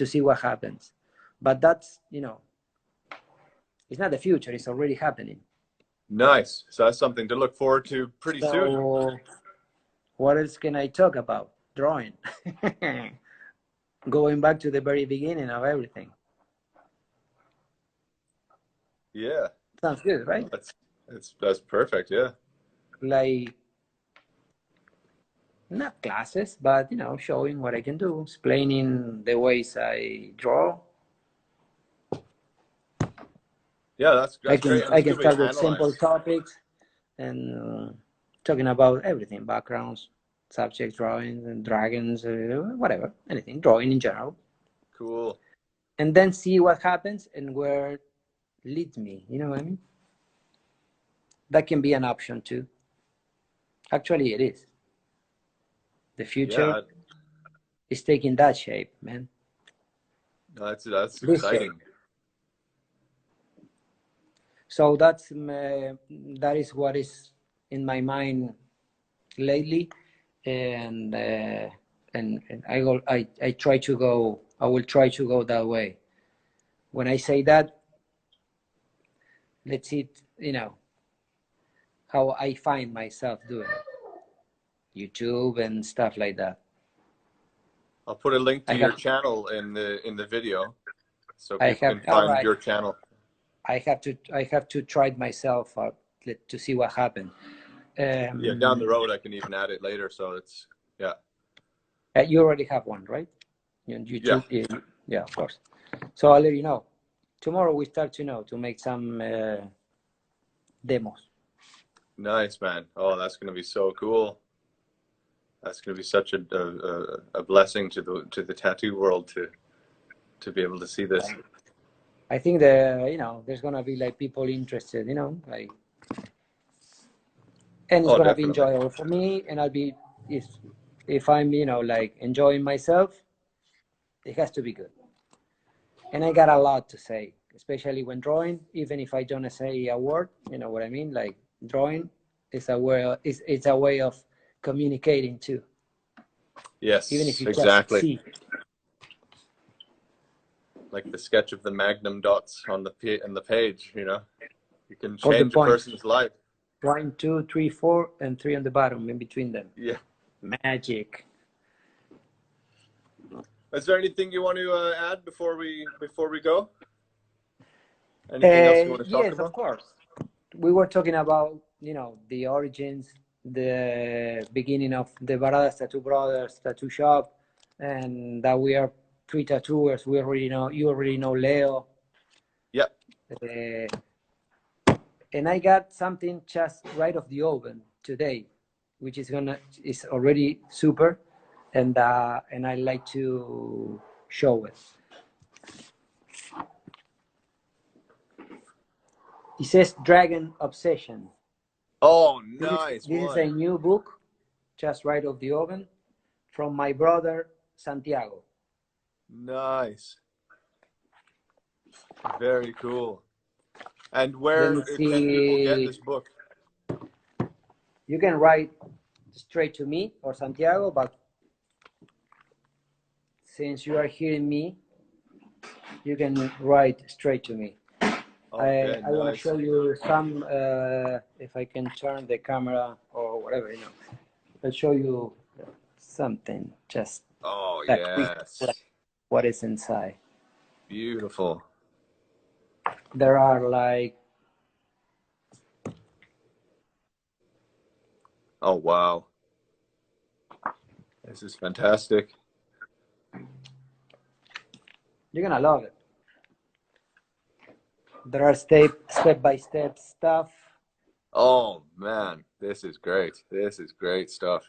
see what happens. But that's it's not the future; it's already happening. Nice. So that's something to look forward to pretty soon. So what else can I talk about? Drawing. Going back to the very beginning of everything. Yeah. Sounds good, right? That's perfect. Yeah. Like, not classes, but showing what I can do, explaining the ways I draw. Yeah, I that's can great, and I it's a can good way to start with simple analyze. topics and talking about everything, backgrounds, subjects, drawings, and dragons, whatever, anything, drawing in general, Cool. and then see what happens and where it leads me. You know what I mean? That can be an option too. Actually, it is. The future Yeah, is taking that shape, man. that's This shape. exciting. So that is what is in my mind lately, and I try to go. I will try to go that way. When I say that, let's see, how I find myself doing it. YouTube and stuff like that. I'll put a link to I your have, channel in the video so I people have, can all find right. your channel. I have to try it myself out to see what happens. Yeah, down the road I can even add it later. So it's yeah. You already have one, right? On Yeah. YouTube, yeah, yeah, of course. So I'll let you know. Tomorrow we start to make some demos. Nice, man. Oh, that's going to be so cool. That's going to be such a blessing to the tattoo world to be able to see this. I think that, you know, there's gonna be like people interested, you know, like, and it's Oh, gonna be definitely. enjoyable for me, and I'll be, if I'm, you know, like enjoying myself, it has to be good. And I got a lot to say, especially when drawing, even if I don't say a word, you know what I mean? Like drawing is a way, it's a way of communicating too, even if Yes, you just exactly. see. Like the sketch of the magnum dots on the page, you know, you can Or the change a points. person's life. 1, 2, 3, 4, and 3 on the bottom in between them. Yeah. Magic. Is there anything you want to add before we go? Anything else you want to talk Yes, of about? course. We were talking about, you know, the origins, the beginning of the Barada Tattoo Brothers tattoo shop, and that we are three tattooers. We already know, you already know Leo. Yep. And I got something just right off the oven today, which is already super, and I like to show it. It says Dragon Obsession. Oh, This is nice this is one. a new book, just right off the oven, from my brother Santiago. Nice. Very cool. And Let where me can people get see. this book? You can write straight to me or Santiago, but since you are hearing me, you can write straight to me. Okay, I want to nice. show you some, if I can turn the camera or whatever, you know. I'll show you something, just Oh, a quick yes. what is inside. Beautiful. There are like, Oh, wow. This is fantastic. you're gonna love it. There are step-by-step stuff. Oh, man. This is great. This is great stuff.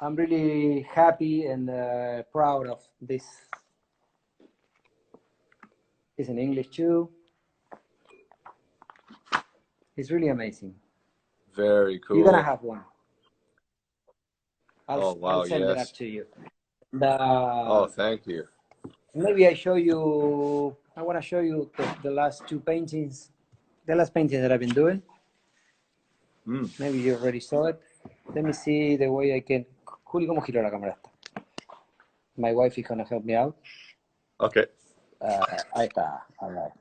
I'm really happy and proud of this. It's in English too. It's really amazing. Very You're gonna cool. have one. Oh, I'll wow, send it yes. up to you. Oh, thank you. Maybe I show you. I want to show you the last two paintings, the last paintings that I've been doing. Maybe you already saw it. Let me see the way I can. Juli, ¿cómo giro la cámara esta? My wife is gonna help me out. Okay. Ahí está. All right.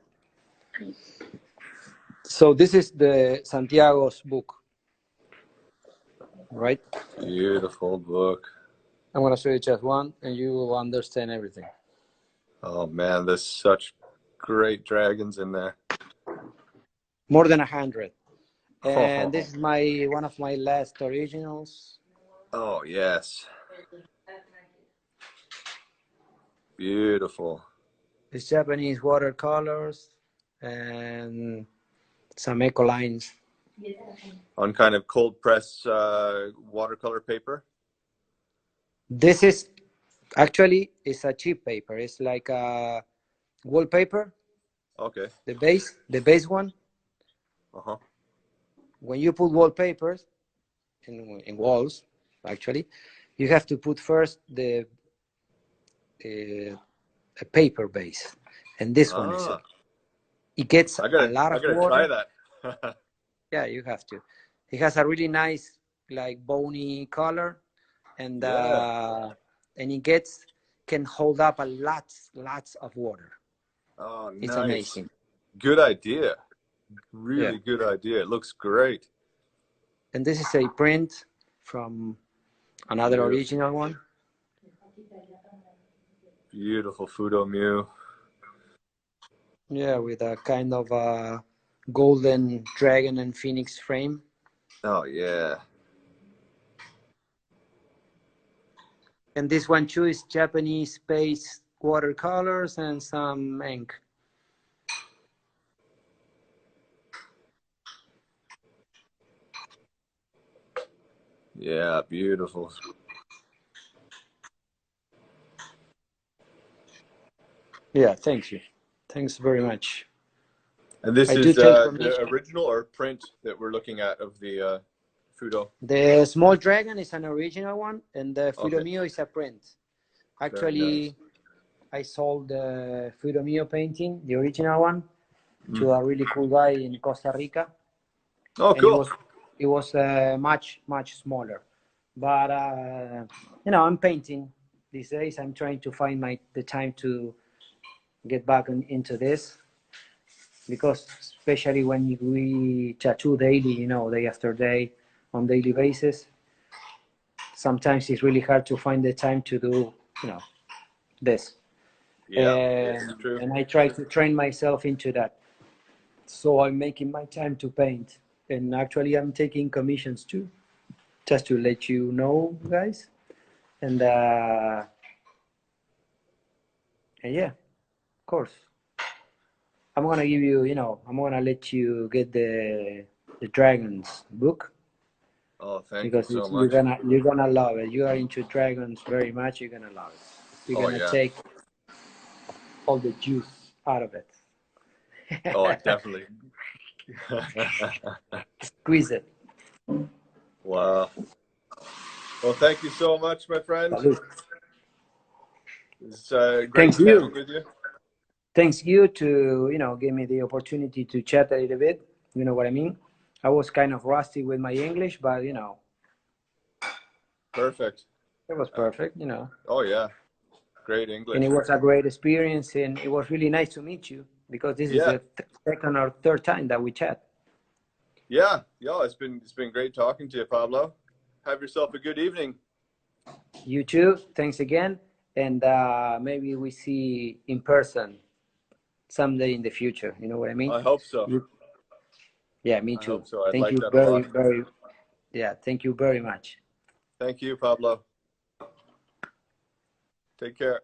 So this is the Santiago's book, right? Beautiful book. I'm gonna show you just one, and you will understand everything. Oh, man, there's such great dragons in there. More than 100. And Oh, this is my one of my last originals. oh, yes. Beautiful. It's Japanese watercolors and some eco lines. On kind of cold press watercolor paper. This is actually it's a cheap paper. It's like a wallpaper. Okay. The base one. Uh-huh. When you put wallpapers in walls, actually, you have to put first the a paper base, and this one is it. It gets a lot I of gotta try water. that. Yeah, you have to. It has a really nice, like bony color, and Yeah. it can hold up lots of water. Oh, It's nice. amazing. Good idea. Yeah. Really good idea. It looks great. And this is a print from another Beautiful. original one. Beautiful Fudo Mew. Yeah, with a kind of a golden dragon and phoenix frame. Oh, yeah. And this one too is Japanese space watercolors and some ink. Yeah, beautiful. Yeah, thank you. Thanks very much. And this I do is take the permission. original or print that we're looking at of the Fudo. The small dragon is an original one, and the Fudo Okay, Mio is a print. very nice. Actually, I sold the Fudo Mio painting, the original one, to a really cool guy in Costa Rica, Oh, and cool. it was much smaller. But you know, I'm painting these days. I'm trying to find the time to get back into this, because especially when we tattoo daily, you know, day after day, on daily basis, sometimes it's really hard to find the time to do, you know, this. Yeah, it's true. And I try to train myself into that. So I'm making my time to paint, and actually I'm taking commissions too, just to let you know, guys. And yeah, of course, I'm gonna give you, you know, I'm gonna let you get the dragons book, Oh, thank you because so you're much. gonna love it. You are into dragons very much. You're gonna love it. You're Oh, gonna yeah. take all the juice out of it. Oh, definitely. Squeeze it. Wow. Well, thank you so much, my friend. Salud. It's great Thanks chatting you. with you. Thanks you to, you know, give me the opportunity to chat a little bit. You know what I mean? I was kind of rusty with my English, but you know, Perfect. it was perfect. You know, Oh, yeah. Great and it English. was a great experience, and it was really nice to meet you, because this is Yeah. the second or third time that we chat. Yeah. Yeah. It's been great talking to you, Pablo. Have yourself a good evening. You too. Thanks again, and maybe we see in person someday in the future. You know what I mean? I hope so. You, yeah, me I hope too. so. I'd Thank like you that a very, lot. very. Yeah, thank you very much. Thank you, Pablo. Take care.